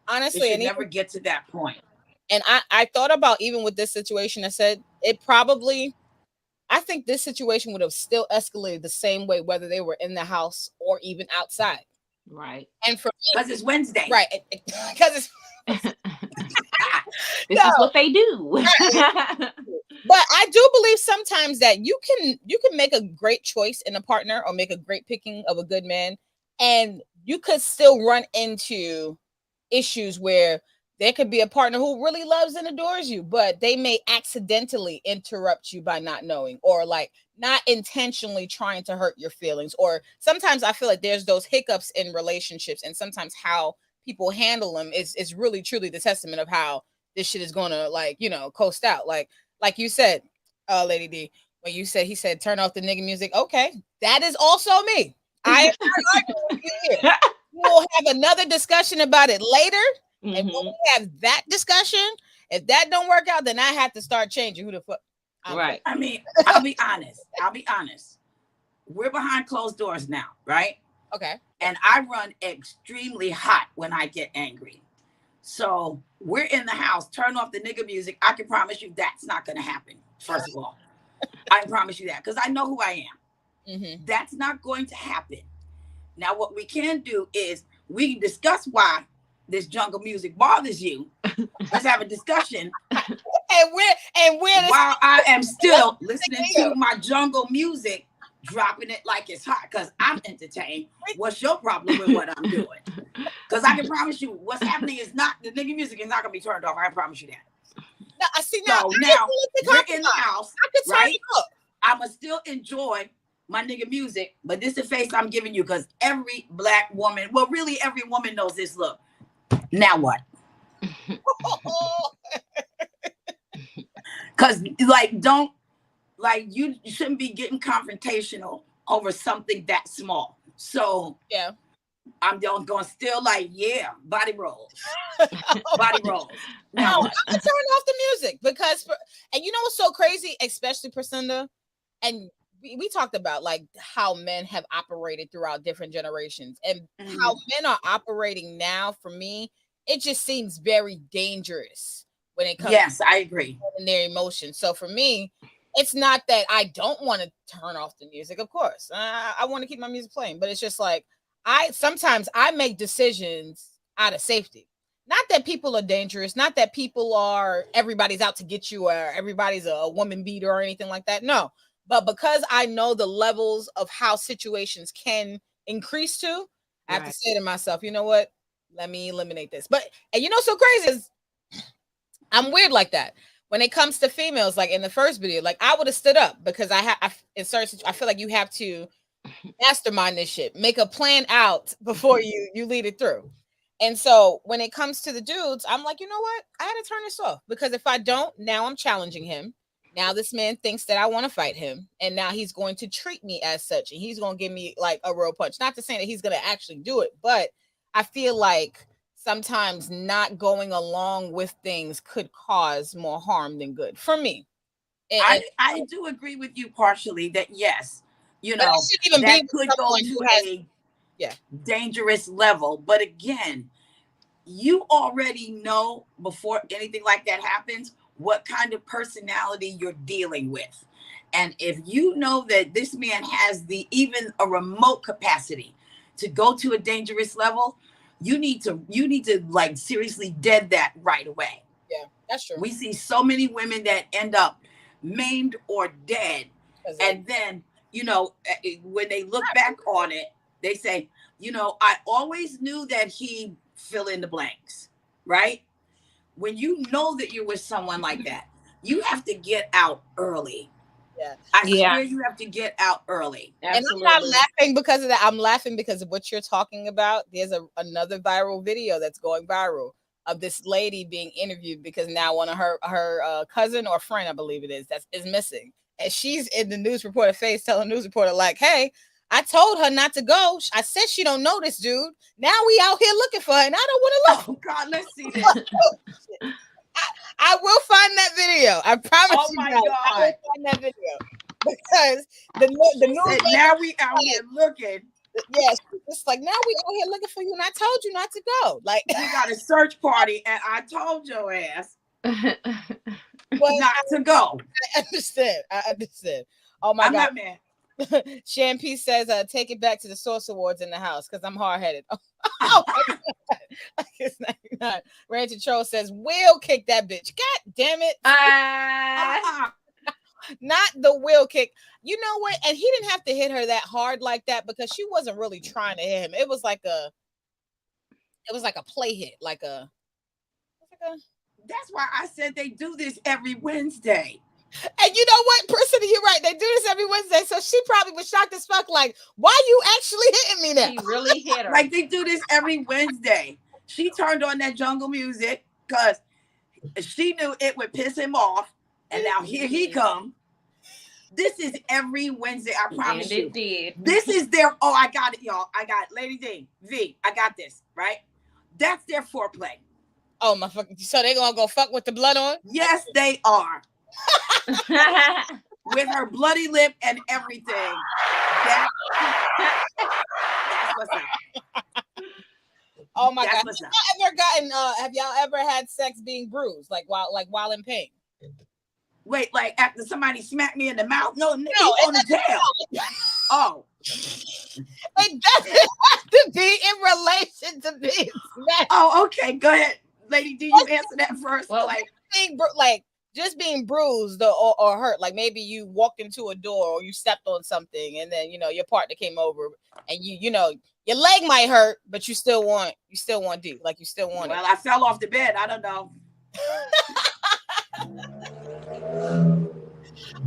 Honestly, it should never get to that point. And I thought about, even with this situation, I said I think this situation would have still escalated the same way, whether they were in the house or even outside. Right. And for me, because it's Wednesday. Right. Because it's this is what they do. Right. But I do believe sometimes that you can make a great choice in a partner, or make a great picking of a good man, and you could still run into issues where there could be a partner who really loves and adores you, but they may accidentally interrupt you by not knowing, or like not intentionally trying to hurt your feelings. Or sometimes I feel like there's those hiccups in relationships, and sometimes how people handle them is really truly the testament of how this shit is gonna coast out. Like you said, Lady D, when he said turn off the nigga music. Okay, that is also me. I am not arguing with you here. We'll have another discussion about it later. Mm-hmm. And when we have that discussion, if that don't work out, then I have to start changing who the fuck. Right. I mean, I'll be honest. We're behind closed doors now, right? Okay. And I run extremely hot when I get angry. So we're in the house, turn off the nigga music. I can promise you that's not going to happen. First of all, I promise you that, because I know who I am. Mm-hmm. That's not going to happen. Now, what we can do is we can discuss why this jungle music bothers you. Let's have a discussion. and we're while I am still listening to my jungle music, dropping it like it's hot, because I'm entertained. What's your problem with what I'm doing? Because I can promise you, what's happening is not, the nigga music is not going to be turned off. I promise you that. No, I see now. So now we're in the house, right? I'm going to still enjoy my nigga music, but this is the face I'm giving you because every black woman, well, really every woman knows this look. Now what? Because you shouldn't be getting confrontational over something that small. So yeah, I'm going still body rolls. Body rolls. No, I'm gonna turn off the music because and you know what's so crazy, especially Priscinda, and we talked about like how men have operated throughout different generations and how men are operating now. For me, it just seems very dangerous when it comes. Yes, I agree. In their emotions. So for me, it's not that I don't want to turn off the music. Of course, I want to keep my music playing, but it's just like sometimes I make decisions out of safety. Not that people are dangerous, not that everybody's out to get you or everybody's a woman beater or anything like that. No, but because I know the levels of how situations can increase to, I have to say to myself, you know what? Let me eliminate this. And you know, so crazy is I'm weird like that. When it comes to females, like in the first video, like I would have stood up because I feel like you have to mastermind this shit, make a plan out before you lead it through. And so when it comes to the dudes, I'm like, you know what? I had to turn this off because if I don't, now I'm challenging him. Now this man thinks that I want to fight him, and now he's going to treat me as such, and he's going to give me like a real punch. Not to say that he's going to actually do it, but I feel like sometimes not going along with things could cause more harm than good for me. I do agree with you partially that yes, you know, that could go to a dangerous level. But again, you already know before anything like that happens what kind of personality you're dealing with. And if you know that this man has even a remote capacity to go to a dangerous level, you need to like seriously dead that right away. Yeah, that's true. We see so many women that end up maimed or dead. And then, you know, when they look back on it, they say, you know, I always knew that he fill in the blanks, right? When you know that you're with someone like that, you have to get out early. Yeah. I swear you have to get out early. Absolutely. And I'm not laughing because of that. I'm laughing because of what you're talking about. There's another viral video that's going viral of this lady being interviewed because now one of her cousin or friend, I believe it is, is missing. And she's in the news reporter face telling the news reporter like, hey, I told her not to go. I said she don't know this dude. Now we out here looking for her and I don't want to look. Oh God, let's see this. I will find that video. I promise you. Oh my guys, God. I will find that video because the news. Now we out here looking. Yes, it's like now we out here looking for you, and I told you not to go. Like we got a search party, and I told your ass not to go. I understand. Oh my God, not mad. Shampoo says, "Take it back to the Source Awards in the house because I'm hard headed." Oh it's not. Rancher Troll says, "Will kick that bitch." God damn it! Not the will kick. You know what? And he didn't have to hit her that hard like that because she wasn't really trying to hit him. It was like a play hit, That's why I said they do this every Wednesday. And you know what, Priscilla, you're right. They do this every Wednesday. So she probably was shocked as fuck, like, why you actually hitting me now? He really hit her. Like they do this every Wednesday. She turned on that jungle music because she knew it would piss him off. And now here he come. This is every Wednesday, I promise you. It did. This is their, I got it, y'all. I got Lady D, V, I got this, right? That's their foreplay. Oh, my fucking, so they gonna go fuck with the blood on? Yes, they are. With her bloody lip and everything. That's what's up. Oh my God. Have y'all ever had sex being bruised? Like while in pain? Wait, like after somebody smacked me in the mouth? No, on the tail. Oh. It doesn't have to be in relation to being smacked. Oh, okay. Go ahead. Lady, do you answer that first? Well, like just being bruised or hurt. Like maybe you walked into a door or you stepped on something and then, you know, your partner came over and you know, your leg might hurt, but you still want D. Like you still want it. Well, I fell off the bed. I don't know.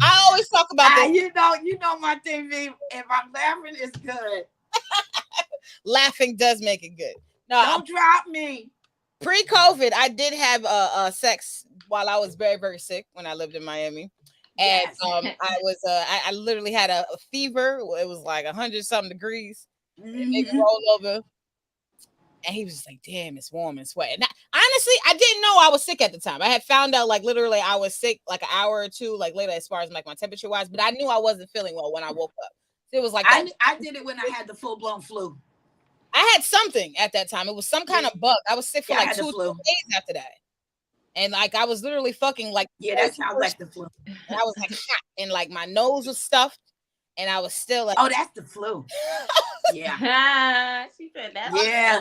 I always talk about this. You know my TV. If I'm laughing, it's good. Laughing does make it good. No, don't drop me. Pre-COVID, I did have sex while I was very, very sick when I lived in Miami. And Yes. I was I literally had a fever. It was like 100-something degrees. It made me roll over. And he was just like, damn, it's warm and sweaty. Honestly, I didn't know I was sick at the time. I had found out like literally I was sick like an hour or two like later as far as like my temperature wise, but I knew I wasn't feeling well when I woke up. So it was like I did it when I had the full-blown flu. I had something at that time. It was some kind of bug. I was sick for like 2 days after that. And like I was literally fucking like that sounds like the flu. And I was like hot and like my nose was stuffed and I was still like, oh, that's the flu. Yeah. She said that's yeah.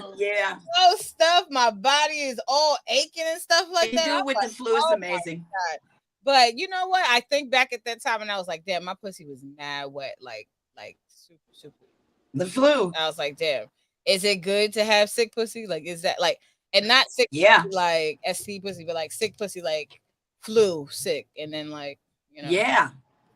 So stuff. My body is all aching and stuff like that. You do with the flu is amazing. But you know what? I think back at that time and I was like, damn, my pussy was mad wet, like super. The flu. I was like, damn, is it good to have sick pussy? Like, is that like, and not sick pussy, like ST pussy, but like sick pussy, like flu sick, and then like, you know,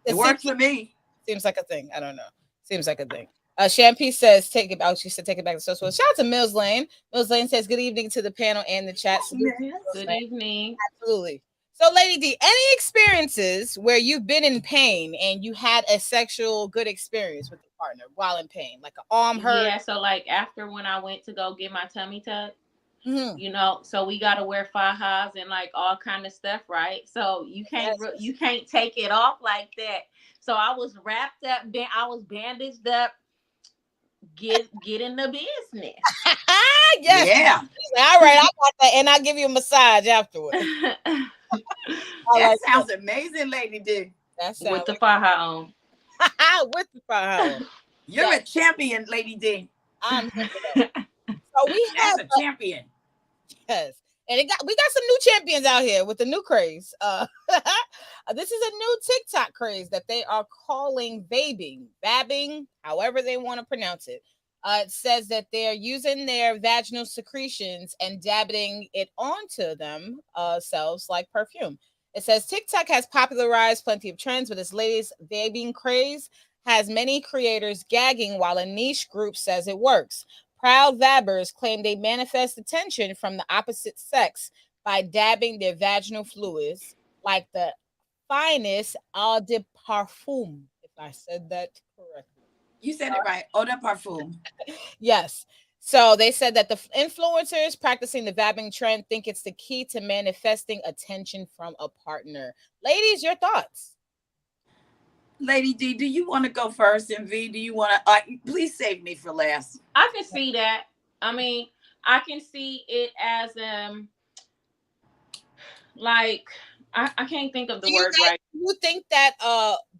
it works for me. Seems like a thing. I don't know. Seems like a thing. Shampoo says, take it out. She said, take it back to social. Shout out to Mills Lane. Mills Lane says, good evening to the panel and the chat. Good evening. Absolutely. So, Lady D, any experiences where you've been in pain and you had a sexual good experience with your partner while in pain, like an arm hurt? Yeah. So, like after when I went to go get my tummy tuck, you know, so we got to wear fajas and like all kind of stuff, right? So you can't take it off like that. So I was wrapped up, I was bandaged up. Get in the business. Yes. Yeah. All right, I got that, and I'll give you a massage afterwards. That sounds amazing, Lady D. With the faja on. With the faja on. You're a champion, Lady D. I'm so we have a champion. Yes. And we got some new champions out here with the new craze. This is a new TikTok craze that they are calling VABBING, however they want to pronounce it. It says that they're using their vaginal secretions and dabbing it onto themselves like perfume. It says TikTok has popularized plenty of trends, but this latest VABBING craze has many creators gagging while a niche group says it works. Proud vabbers claim they manifest attention from the opposite sex by dabbing their vaginal fluids like the finest eau de parfum, if I said that correctly. You said it right. Eau de parfum. Yes. So they said that the influencers practicing the vabbing trend think it's the key to manifesting attention from a partner. Ladies, your thoughts? Lady D, do you want to go first? And V, do you want to? Please save me for last. I can see that. I mean, I can see it as like I can't think of the word right. Do you think that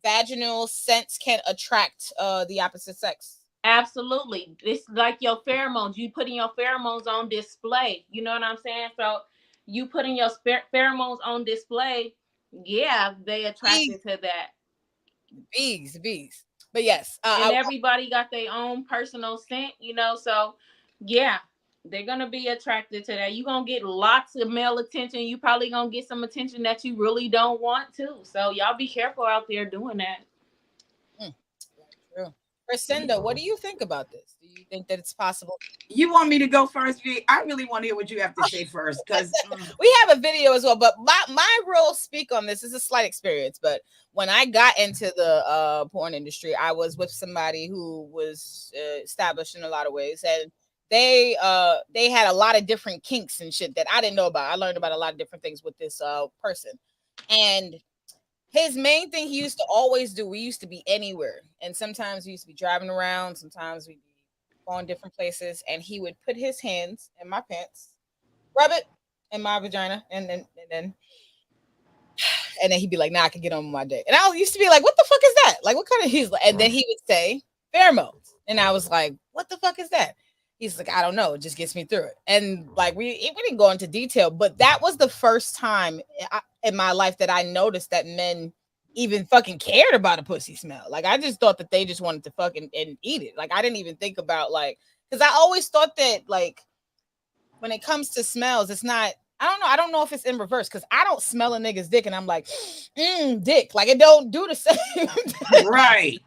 vaginal scents can attract the opposite sex? Absolutely. It's like your pheromones. You putting your pheromones on display. You know what I'm saying? So you putting your pheromones on display. Yeah, they attracted to that. Bees. But yes. And everybody got their own personal scent, you know? So yeah, they're going to be attracted to that. You're going to get lots of male attention. You probably going to get some attention that you really don't want to. So y'all be careful out there doing that. True. Crescendo, what do you think about this? Do you think that it's possible? You want me to go first, V? I really want to hear what you have to say first, because we have a video as well. But my real speak on this is a slight experience. But when I got into the porn industry, I was with somebody who was established in a lot of ways, and they had a lot of different kinks and shit that I didn't know about. I learned about a lot of different things with this person, and his main thing he used to always do, we used to be anywhere. And sometimes we used to be driving around. Sometimes we'd be going different places. And he would put his hands in my pants, rub it in my vagina. And then he'd be like, nah, I can get on with my day. And I used to be like, what the fuck is that? Like, what kind of, he's like, and then he would say pheromones. And I was like, what the fuck is that? He's like, I don't know. It just gets me through it. And like, we didn't go into detail, but that was the first time in my life that I noticed that men even fucking cared about a pussy smell. Like, I just thought that they just wanted to fucking and eat it. Like, I didn't even think about like, because I always thought that like, when it comes to smells, it's not I don't know. I don't know if it's in reverse because I don't smell a nigga's dick and I'm like, dick. Like it don't do the same. Right.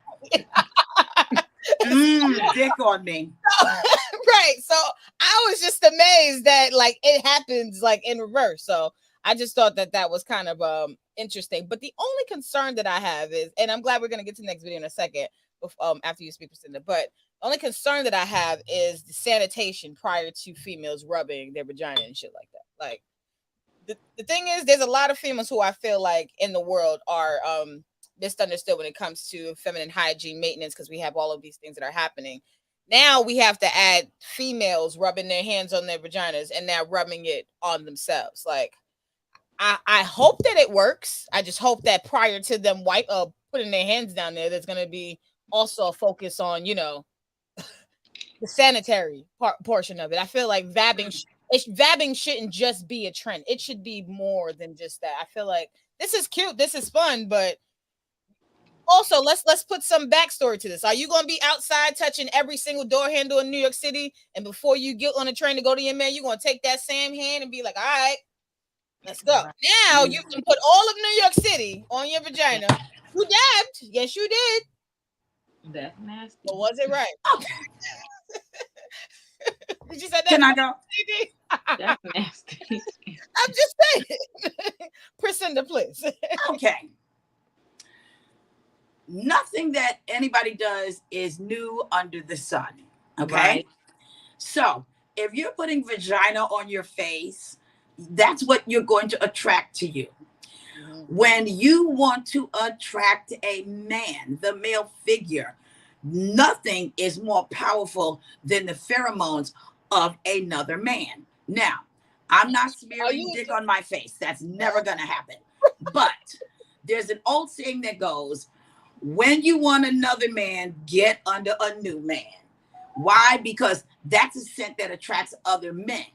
Dick on me. Right. So I was just amazed that like it happens like in reverse. So I just thought that was kind of interesting. But the only concern that I have is, and I'm glad we're gonna get to the next video in a second, after you speak, Lucinda. But the only concern that I have is the sanitation prior to females rubbing their vagina and shit like that. Like the thing is, there's a lot of females who I feel like in the world are misunderstood when it comes to feminine hygiene maintenance because we have all of these things that are happening. Now we have to add females rubbing their hands on their vaginas and now rubbing it on themselves. Like I hope that it works. I just hope that prior to them putting their hands down there, there's gonna be also a focus on, you know, the sanitary portion of it. I feel like vabbing shouldn't just be a trend. It should be more than just that. I feel like this is cute, this is fun, but also let's put some backstory to this. Are you going to be outside touching every single door handle in New York City, and before you get on a train to go to your man, you're going to take that same hand and be like, all right, let's go. Now you can put all of New York City on your vagina. You dabbed. Yes, you did. That's nasty. But was it right? Okay. Did you say that? Can I go? That's nasty. I'm just saying. Priscinda, please. Okay. Nothing that anybody does is new under the sun. Okay. Right. So if you're putting vagina on your face, that's what you're going to attract to you. When you want to attract a man, the male figure, nothing is more powerful than the pheromones of another man. Now, I'm not smearing dick on my face. That's never going to happen. But there's an old saying that goes, when you want another man, get under a new man. Why? Because that's a scent that attracts other men.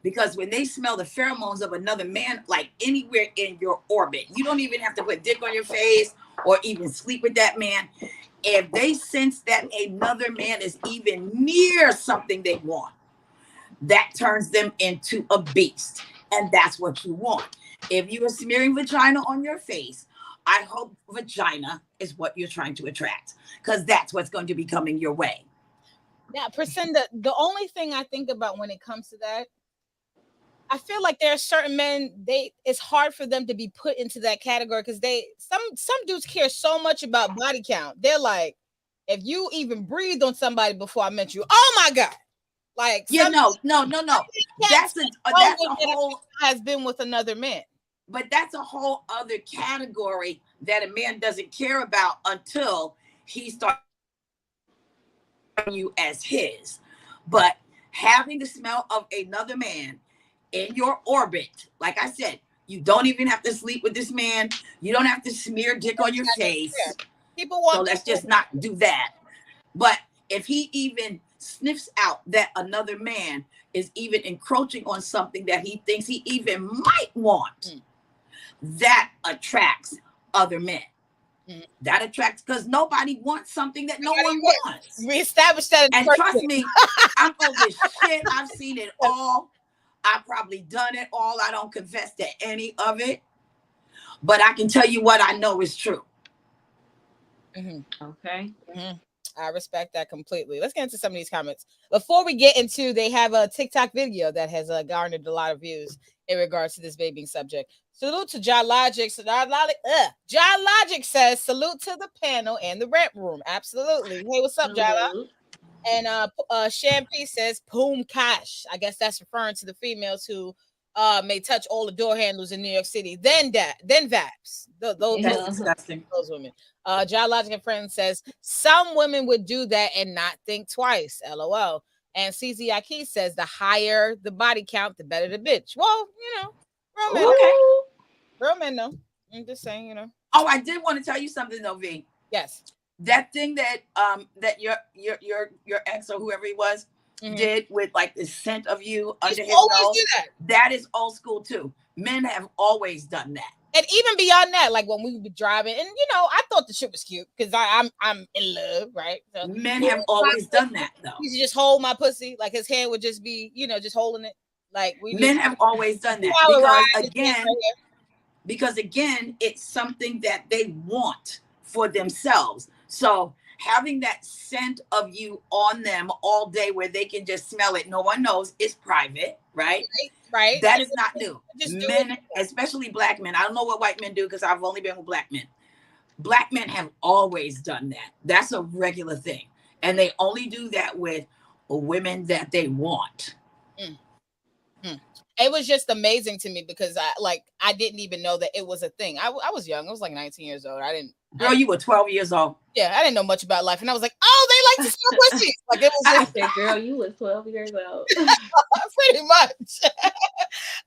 Because when they smell the pheromones of another man, like anywhere in your orbit, you don't even have to put dick on your face or even sleep with that man. If they sense that another man is even near something they want, that turns them into a beast. And that's what you want. If you are smearing vagina on your face, I hope vagina is what you're trying to attract, because that's what's going to be coming your way. Now, Priscinda, the only thing I think about when it comes to that, I feel like there are certain men, it's hard for them to be put into that category because some dudes care so much about body count. They're like, if you even breathed on somebody before I met you, oh my God. Like, yeah, no. That's a whole has been with another man. But that's a whole other category that a man doesn't care about until he starts you as his. But having the smell of another man in your orbit, like I said, you don't even have to sleep with this man. You don't have to smear dick on your face. People want. So let's just not do that. But if he even sniffs out that another man is even encroaching on something that he thinks he even might want, that attracts other men. That attracts, because nobody wants something that no one wants. We established that. And trust me, I'm over shit. I've seen it all. I've probably done it all. I don't confess to any of it, but I can tell you what I know is true. Okay. I respect that completely. Let's get into some of these comments. Before we get into, they have a TikTok video that has garnered a lot of views in regards to this vaping subject. Salute to John Logic. John Logic says, salute to the panel and the rep room. Absolutely. Hey, what's up, John? And Shampy says, Poom Cash. I guess that's referring to the females who may touch all the door handles in New York City. Then VAPs. That's disgusting. Those women. John Logic and Friends says, some women would do that and not think twice. LOL. And CZ Aki says, the higher the body count, the better the bitch. Well, you know, real men. Okay. Real men, though. I'm just saying, you know. Oh, I did want to tell you something, though, V. Yes. That thing that that your ex or whoever he was did with like the scent of you under his nose. That is old school too. Men have always done that. And even beyond that, like when we would be driving, and you know, I thought the shit was cute because I'm in love, right? So, men have always done that though. He just hold my pussy, like his hand would just be, you know, just holding it. Like men have always done that because again, it's something that they want for themselves. So having that scent of you on them all day where they can just smell it, no one knows, it's private, right? Right. That is not new. Men, especially black men, I don't know what white men do because I've only been with black men. Black men have always done that. That's a regular thing. And they only do that with women that they want. It was just amazing to me because I didn't even know that it was a thing. I was young. I was like 19 years old. Girl, you were 12 years old. Yeah, I didn't know much about life. And I was like, oh, they like to smell pussy. Like it was just girl, you was 12 years old. pretty much.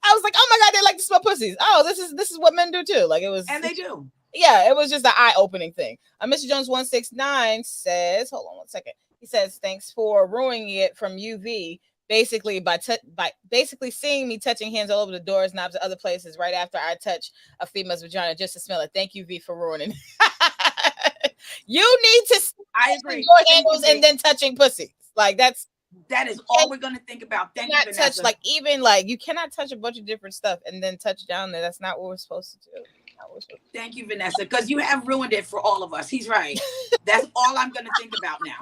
I was like, oh my God, they like to smell pussies. Oh, this is what men do too. Like it was. And they do. Yeah, it was just an eye-opening thing. Mr. Jones 169 says, hold on one second. He says, thanks for ruining it from UV. Basically, by basically seeing me touching hands all over the doors, knobs, and other places right after I touch a female's vagina just to smell it. Thank you, V, for ruining it. You need to door handles and then touching pussies. Like that is all we're gonna think about. Thank you, Vanessa. You cannot touch a bunch of different stuff and then touch down there. That's not what we're supposed to do. Thank you, Vanessa, because you have ruined it for all of us. He's right. That's all I'm gonna think about now.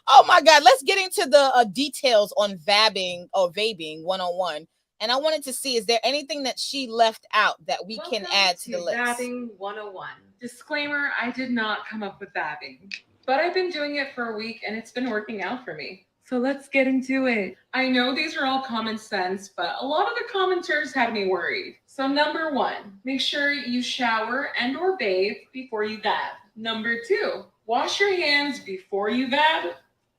Oh my God, let's get into the details on vabbing or vaping 101. And I wanted to see, is there anything that she left out that we can add to the list? Vabbing 101. Disclaimer, I did not come up with vabbing, but I've been doing it for a week and it's been working out for me. So let's get into it. I know these are all common sense, but a lot of the commenters had me worried. So number 1, make sure you shower and or bathe before you vab. Number 2, wash your hands before you vab,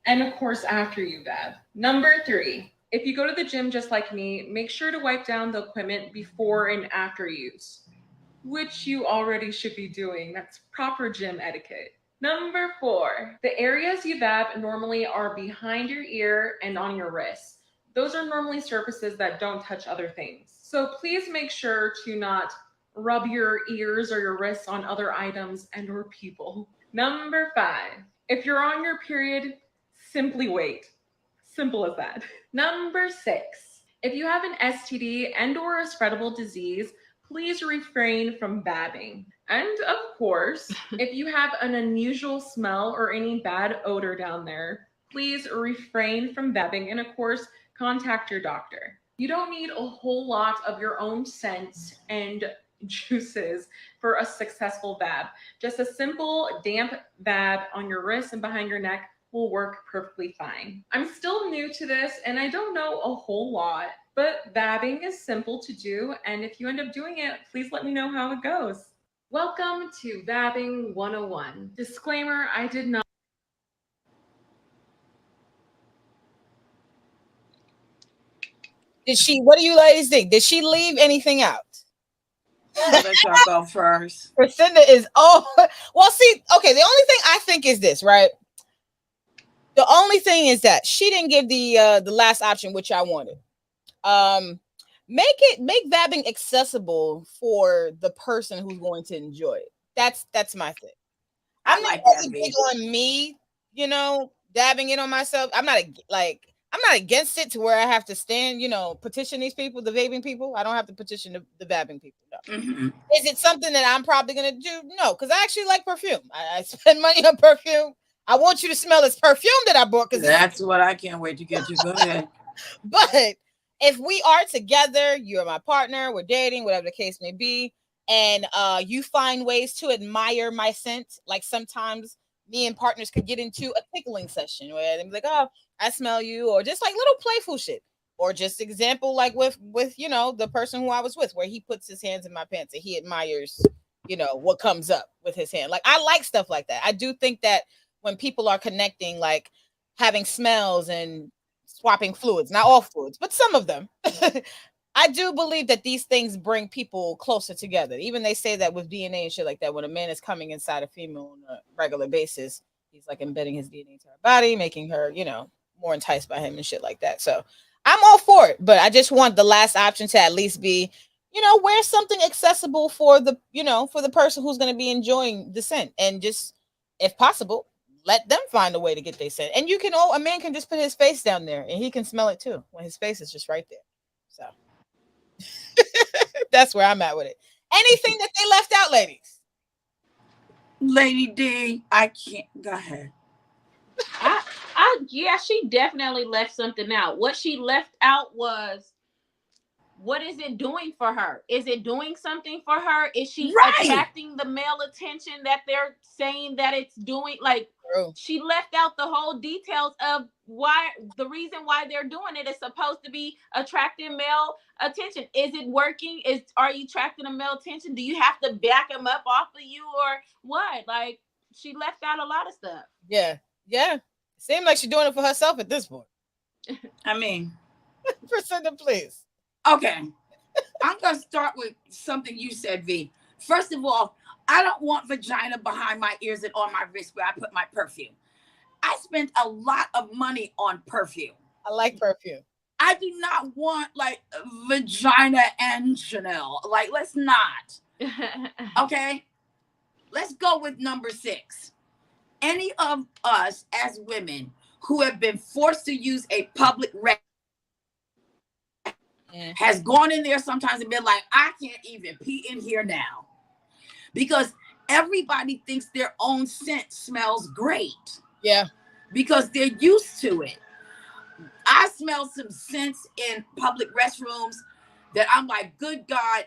and of course after you vab. Number 3, if you go to the gym just like me, make sure to wipe down the equipment before and after use, which you already should be doing. That's proper gym etiquette. Number 4, the areas you vab normally are behind your ear and on your wrist. Those are normally surfaces that don't touch other things. So please make sure to not rub your ears or your wrists on other items and or people. Number 5, if you're on your period, simply wait. Simple as that. Number 6, if you have an STD and or a spreadable disease, please refrain from vabbing. And of course, if you have an unusual smell or any bad odor down there, please refrain from vabbing and of course, contact your doctor. You don't need a whole lot of your own scents and juices for a successful vab. Just a simple damp vab on your wrist and behind your neck will work perfectly fine. I'm still new to this and I don't know a whole lot, but vabbing is simple to do. And if you end up doing it, please let me know how it goes. Welcome to Vabbing 101. Disclaimer, I did not. What do you ladies think? Did she leave anything out? Let y'all go first. Lucinda is, well, see, okay, the only thing I think is this, right? The only thing is that she didn't give the last option, which I wanted. Make vabbing accessible for the person who's going to enjoy it. That's my thing. I'm not really big on me, dabbing it on myself. I'm not against it to where I have to stand, petition these people, the vaping people. I don't have to petition the vabbing people. No. Mm-hmm. Is it something that I'm probably gonna do? No, because I actually like perfume. I spend money on perfume. I want you to smell this perfume that I bought. Because that's what I can't wait to get you. Go ahead. But if we are together, you're my partner, we're dating, whatever the case may be, and you find ways to admire my scent, like sometimes me and partners could get into a tickling session where they'd be like, oh, I smell you, or just like little playful shit. Or just example, like with the person who I was with, where he puts his hands in my pants and he admires, what comes up with his hand. Like, I like stuff like that. I do think that when people are connecting, like having smells and swapping fluids, not all fluids, but some of them, I do believe that these things bring people closer together. Even they say that with DNA and shit like that, when a man is coming inside a female on a regular basis, he's like embedding his DNA into her body, making her, more enticed by him and shit like that. So I'm all for it, but I just want the last option to at least be, wear something accessible for the, for the person who's going to be enjoying the scent, and just, if possible, let them find a way to get their scent. And a man can just put his face down there and he can smell it too when his face is just right there. So that's where I'm at with it. Anything that they left out, ladies? Lady D, I can't. Go ahead. Yeah, she definitely left something out. What she left out was, what is it doing for her? Is it doing something for her? Is she attracting the male attention that they're saying that it's doing? Like, she left out the whole details of why, the reason why they're doing it is supposed to be attracting male attention. Is it working? Are you attracting a male attention? Do you have to back them up off of you or what? Like, she left out a lot of stuff. Yeah. Seems like she's doing it for herself at this point. I mean, Priscilla, please. Okay, I'm gonna start with something you said, V. First of all, I don't want vagina behind my ears and on my wrist where I put my perfume. I spent a lot of money on perfume. I like perfume. I do not want like vagina and Chanel. Like, let's not. Okay, let's go with number 6. Any of us as women who have been forced to use a public restroom has gone in there sometimes and been like, I can't even pee in here now. Because everybody thinks their own scent smells great. Yeah. Because they're used to it. I smell some scents in public restrooms that I'm like, good God,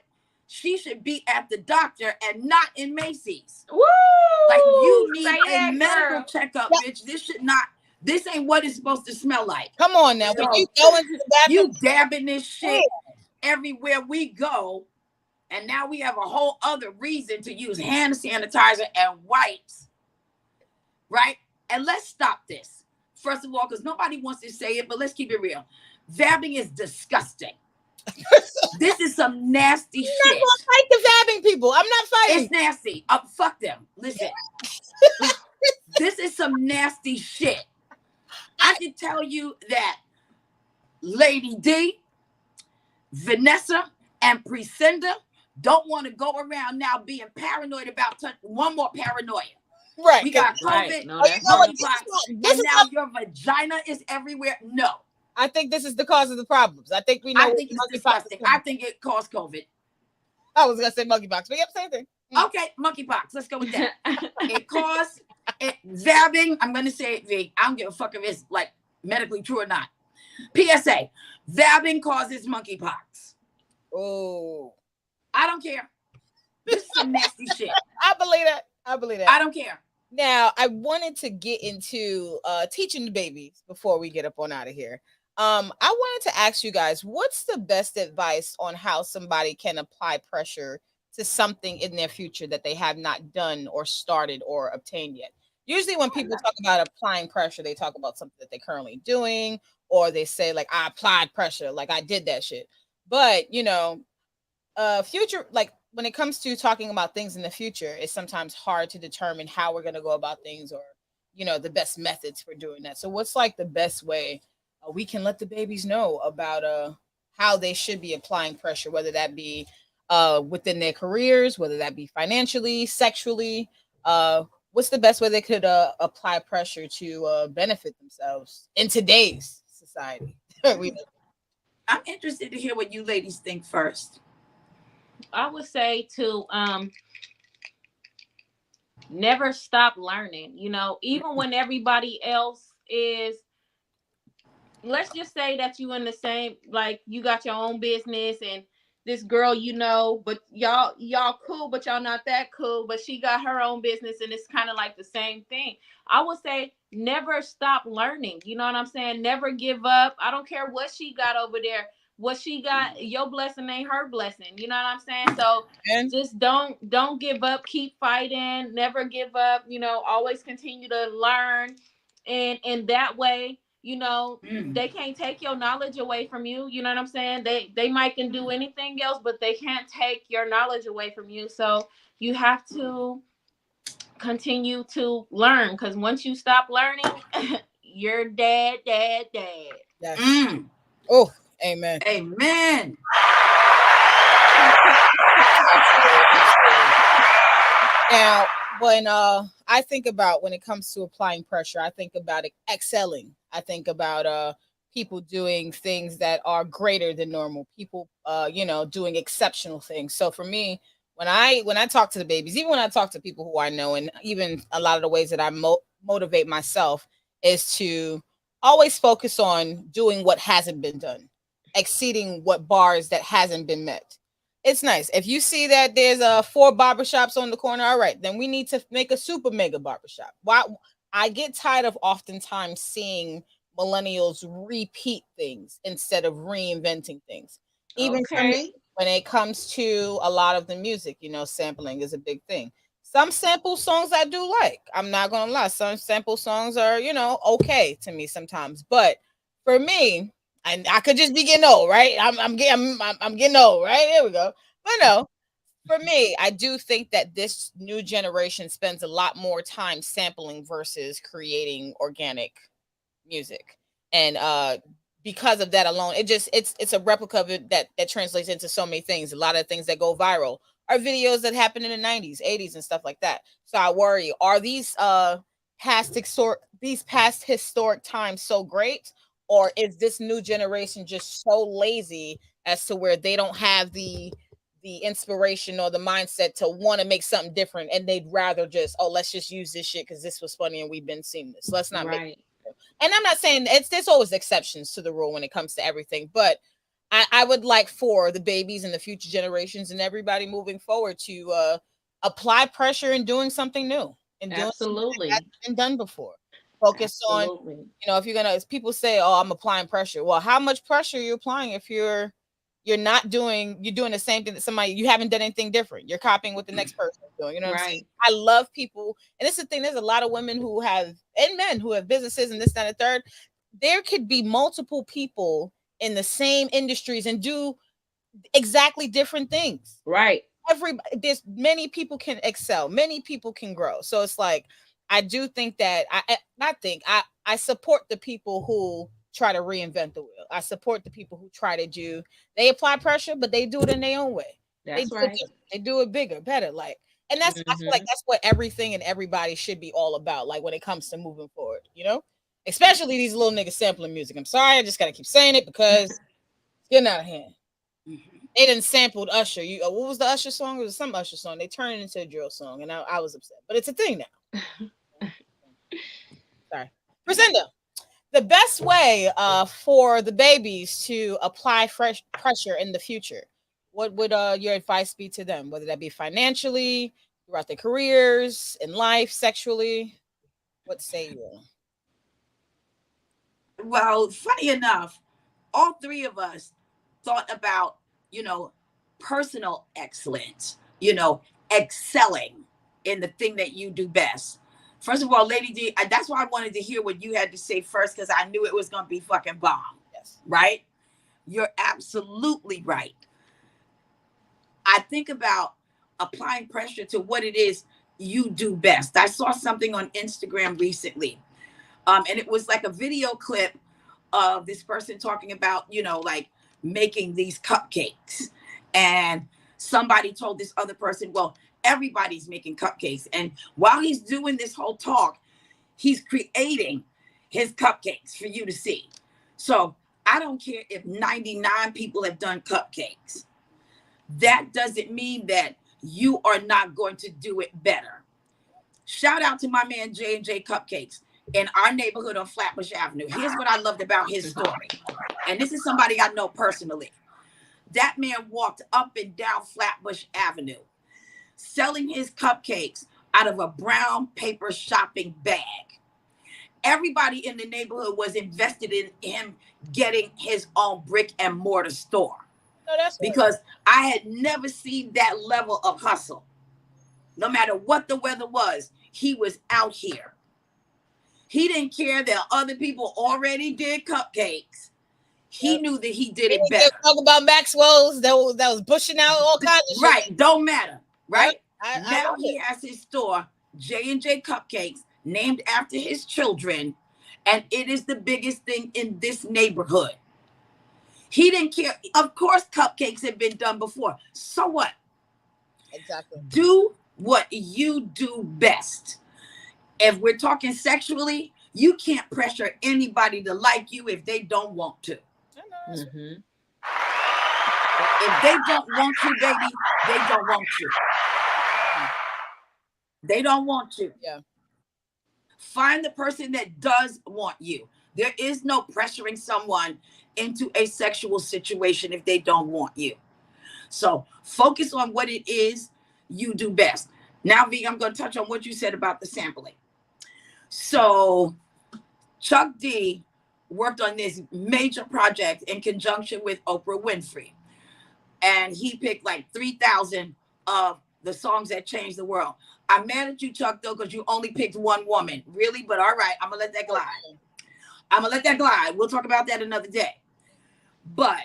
she should be at the doctor and not in Macy's. Woo! Like, you need a medical checkup, bitch. This ain't what it's supposed to smell like. Come on now. When you go into the bathroom, you dabbing this shit everywhere we go. And now we have a whole other reason to use hand sanitizer and wipes. Right? And let's stop this. First of all, because nobody wants to say it, but let's keep it real. Vabbing is disgusting. This is some nasty shit. I'm not gonna fight the vabbing people. I'm not fighting. It's nasty. Fuck them. Listen. This is some nasty shit. I can tell you that Lady D, Vanessa, and Priscinda don't want to go around now being paranoid about one more paranoia. Right. We got COVID, right. No, and now your vagina is everywhere. No. I think this is the cause of the problems. I think we know. I think it's disgusting. I think it caused COVID. I was gonna say monkeypox, but yep, same thing. Okay, monkeypox. Let's go with that. It caused vabbing. I'm gonna say it, V. I don't give a fuck if it's like medically true or not. PSA: vabbing causes monkeypox. Oh, I don't care. This is some nasty shit. I believe that. I don't care. Now, I wanted to get into teaching the babies before we get up on out of here. I wanted to ask you guys, what's the best advice on how somebody can apply pressure to something in their future that they have not done or started or obtained yet? Usually when people talk about applying pressure, they talk about something that they're currently doing, or they say like, I applied pressure, like I did that shit. But, future, like when it comes to talking about things in the future, it's sometimes hard to determine how we're going to go about things or, the best methods for doing that. So what's like the best way we can let the babies know about how they should be applying pressure, whether that be within their careers, whether that be financially, sexually, what's the best way they could apply pressure to benefit themselves in today's society? I'm interested to hear what you ladies think first. I would say to never stop learning, even when everybody else is, let's just say that you in the same, like you got your own business and this girl, but y'all cool, but y'all not that cool, but she got her own business and it's kind of like the same thing. I would say never stop learning. You know what I'm saying? Never give up. I don't care what she got over there. What she got, your blessing ain't her blessing. You know what I'm saying? So just don't give up. Keep fighting. Never give up. Always continue to learn. And in that way, they can't take your knowledge away from you. You know what I'm saying? They might can do anything else, but they can't take your knowledge away from you. So you have to continue to learn, because once you stop learning, you're dead. Yes. Oh, amen. Amen. Now, when I think about when it comes to applying pressure, I think about excelling. I think about people doing things that are greater than normal, people doing exceptional things. So for me, when I talk to the babies, even when I talk to people who I know, and even a lot of the ways that I motivate myself is to always focus on doing what hasn't been done, exceeding what bars that hasn't been met. It's nice if you see that there's 4 barbershops on the corner. All right, then we need to make a super mega barbershop. Why? I get tired of oftentimes seeing millennials repeat things instead of reinventing things. Even for me, when it comes to a lot of the music, sampling is a big thing. Some sample songs I do like. I'm not gonna lie. Some sample songs are, okay to me sometimes. But for me, and I could just be getting old, right? I'm getting old, right? Here we go. But no, for me, I do think that this new generation spends a lot more time sampling versus creating organic music. And because of that alone, it's a replica of it that translates into so many things. A lot of things that go viral are videos that happened in the 90s, 80s, and stuff like that. So I worry, are these past historic times so great, or is this new generation just so lazy as to where they don't have the inspiration or the mindset to want to make something different, and they'd rather just, let's just use this shit because this was funny and we've been seeing this. Let's not make it. And I'm not saying there's always exceptions to the rule when it comes to everything, but I would like for the babies and the future generations and everybody moving forward to apply pressure in doing something new and doing something that hasn't been done before. Focus on, if you're gonna, people say, "Oh, I'm applying pressure." Well, how much pressure are you applying if you're doing the same thing that somebody, you haven't done anything different. You're copying what the next person is doing. You know what I'm saying? I love people, and this is the thing. There's a lot of women who have, and men who have businesses and this, that, and the third. There could be multiple people in the same industries and do exactly different things. Right. There's many people can excel, many people can grow. So it's like, I do think that I support the people who try to reinvent the wheel. I support the people who try to they apply pressure, but they do it in their own way. That's right. They do it bigger, better. I feel like that's what everything and everybody should be all about. Like when it comes to moving forward, especially these little niggas sampling music. I'm sorry, I just gotta keep saying it because it's getting out of hand. They done sampled Usher. What was the Usher song? It was some Usher song. They turned it into a drill song, and I was upset. But it's a thing now. Sorry, Crescendo. The best way for the babies to apply fresh pressure in the future, what would your advice be to them? Whether that be financially, throughout their careers, in life, sexually? What say you? Well, funny enough, all 3 of us thought about, personal excellence, excelling in the thing that you do best. First of all, Lady D, that's why I wanted to hear what you had to say first, because I knew it was going to be fucking bomb. Yes. Right? You're absolutely right. I think about applying pressure to what it is you do best. I saw something on Instagram recently, and it was like a video clip of this person talking about, making these cupcakes. And somebody told this other person, well, everybody's making cupcakes. And while he's doing this whole talk, he's creating his cupcakes for you to see. So I don't care if 99 people have done cupcakes. That doesn't mean that you are not going to do it better. Shout out to my man J&J Cupcakes in our neighborhood on Flatbush Avenue. Here's what I loved about his story. And this is somebody I know personally. That man walked up and down Flatbush Avenue selling his cupcakes out of a brown paper shopping bag. Everybody in the neighborhood was invested in him getting his own brick and mortar store. Because I had never seen that level of hustle. No matter what the weather was, he was out here. He didn't care that other people already did cupcakes. He knew that he did it better. Talk about Maxwell's that was pushing out all kinds of shit. Right, don't matter, right? Now he has his store, J&J Cupcakes, named after his children, and it is the biggest thing in this neighborhood. He didn't care. Of course, cupcakes have been done before. So what? Exactly. Do what you do best. If we're talking sexually, You can't pressure anybody to like you if they don't want to. Mm-hmm. If they don't want you, baby, they don't want you. They don't want you. Yeah. Find the person that does want you. There is no pressuring someone into a sexual situation if they don't want you. So focus on what it is you do best. Now, V, I'm going to touch on what you said about the sampling. So Chuck D worked on this major project in conjunction with Oprah Winfrey. And he picked like 3,000 of the songs that changed the world. I'm mad at you, Chuck, though, because you only picked one woman. Really? But all right, I'm going to let that glide. I'm going to let that glide. We'll talk about that another day. But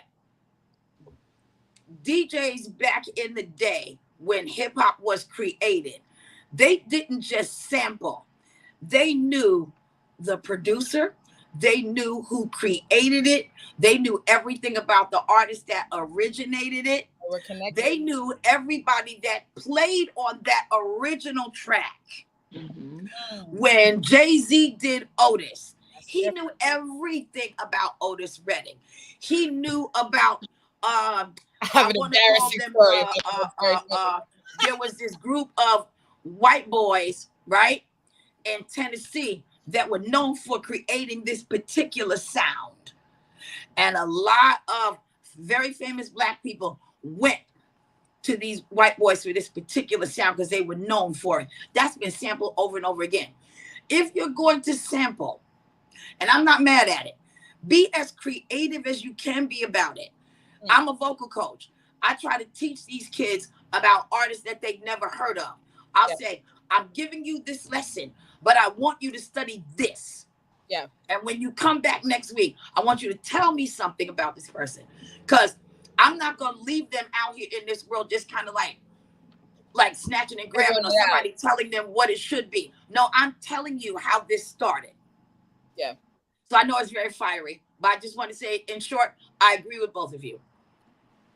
DJs back in the day when hip hop was created, they didn't just sample. They knew the producer. They knew who created it. They knew everything about the artist that originated it. They knew everybody that played on that original track. Mm-hmm. When Jay-Z did Otis, he knew everything about Otis Redding. He knew about I have an embarrassing story. There was this group of white boys, right, in Tennessee that were known for creating this particular sound. And a lot of very famous black people went to these white boys for this particular sound because they were known for it. That's been sampled over and over again. If you're going to sample, and I'm not mad at it, be as creative as you can be about it. I'm a vocal coach. I try to teach these kids about artists that they've never heard of. I'll say, I'm giving you this lesson, but I want you to study this. Yeah. And when you come back next week, I want you to tell me something about this person. Because I'm not going to leave them out here in this world just kind of like snatching and grabbing or somebody telling them what it should be. No, I'm telling you how this started. Yeah. So I know it's very fiery, but I just want to say, in short, I agree with both of you.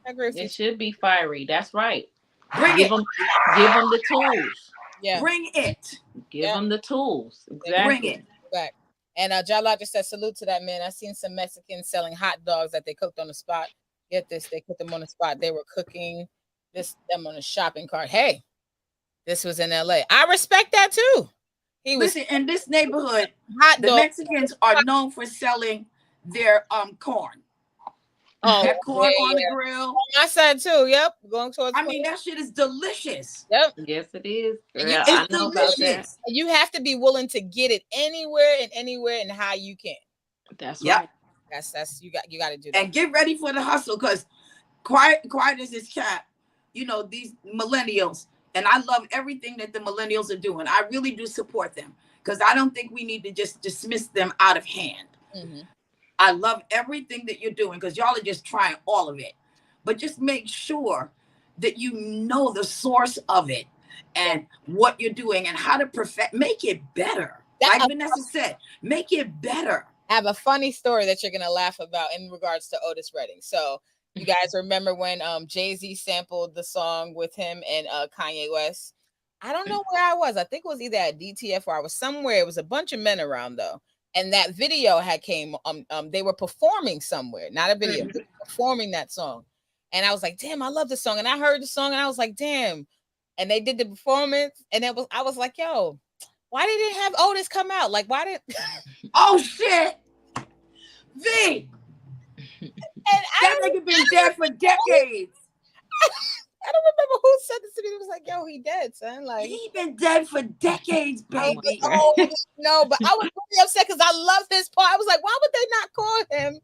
I agree with you. It should be fiery. That's right. Bring give it. Give them the tools. Yeah. Bring it. Give them the tools. Exactly. Bring it. Back. And Jala just said, salute to that man. I seen some Mexicans selling hot dogs that they cooked on the spot. Get this, they cooked them on the spot. They were cooking them on a shopping cart. Hey, this was in LA. I respect that too. Listen, in this neighborhood, the Mexicans are known for selling their corn. Oh, that corn on the grill. On my side too. Yep. Going towards. I mean, that shit is delicious. Yep. Yes, it is. Yeah, it's delicious. You have to be willing to get it anywhere and how you can. That's right. That's you got to do that. And get ready for the hustle, because quiet as this cat, you know, these millennials, and I love everything that the millennials are doing. I really do support them, because I don't think we need to just dismiss them out of hand. Mm-hmm. I love everything that you're doing, because y'all are just trying all of it. But just make sure that you know the source of it and what you're doing and how to make it better. Like Vanessa said, make it better. I have a funny story that you're going to laugh about in regards to Otis Redding. So you guys remember when Jay-Z sampled the song with him and Kanye West? I don't know where I was. I think it was either at DTF or I was somewhere. It was a bunch of men around though. And that video had came, they were performing somewhere, not a video, performing that song. And I was like, damn, I love this song. And I heard the song and I was like, damn. And they did the performance. And I was like, yo, why didn't have Otis come out? Like, why did? Oh, shit. V. And that nigga been dead for decades. I don't remember who said this to me. It was like, yo, he dead, son. Like, he been dead for decades, baby. No, but I was really upset because I love his part. I was like, why would they not call him?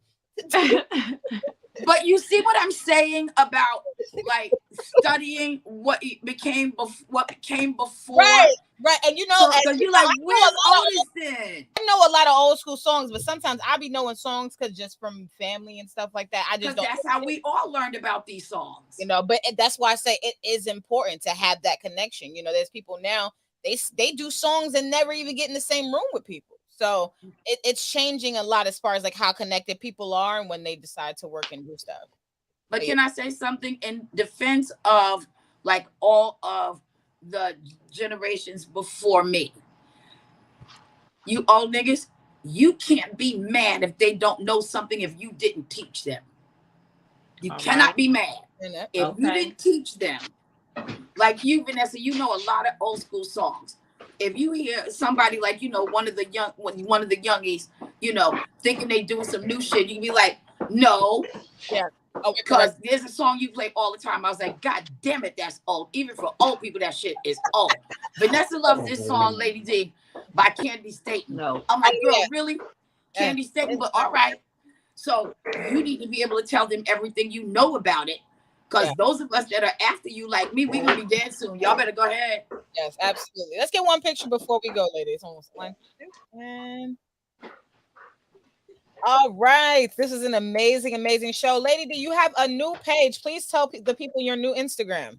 But you see what I'm saying about like studying what became before, right? And you know, so you're like, where's Otis then? I know a lot of old school songs, but sometimes I be knowing songs because just from family and stuff like that. I just don't. That's how we all learned about these songs, you know. But that's why I say it is important to have that connection. You know, there's people now they do songs and never even get in the same room with people. So it's changing a lot as far as like how connected people are and when they decide to work and do stuff. But can I say something in defense of like all of the generations before me? You old niggas, You can't be mad if they don't know something if you didn't teach them. You cannot be mad if you didn't teach them. Like you, Vanessa, you know a lot of old school songs. If you hear somebody like, you know, one of the youngies, you know, thinking they doing some new shit, you can be like, no. Yeah. Because there's a song you play all the time. I was like, God damn it, that's old. Even for old people, that shit is old. Vanessa loves this song, Lady D, by Candy Staten. No. I'm like, girl, really? Candy Staten, but all right. So you need to be able to tell them everything you know about it. Because those of us that are after you, like me, we're going to be dead soon. Y'all better go ahead. Yes, absolutely. Let's get one picture before we go, ladies. Almost 1, 2, and all right. This is an amazing, amazing show. Lady, do you have a new page? Please tell the people your new Instagram.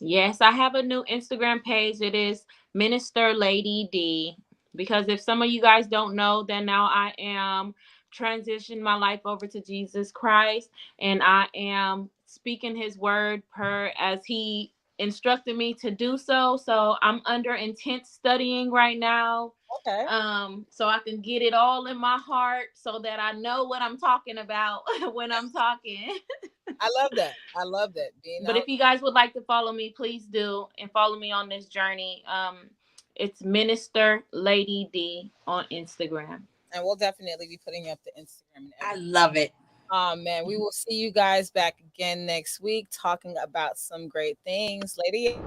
Yes, I have a new Instagram page. It is Minister Lady D. Because if some of you guys don't know, then now I am transitioning my life over to Jesus Christ, and I am speaking his word per as he instructed me to do so. So I'm under intense studying right now. Okay. So I can get it all in my heart so that I know what I'm talking about when I'm talking. I love that. I love that. But if you guys would like to follow me, please do, and follow me on this journey. It's Minister Lady D on Instagram. And we'll definitely be putting up the Instagram. And I love it. Oh man, we will see you guys back again next week talking about some great things. Lady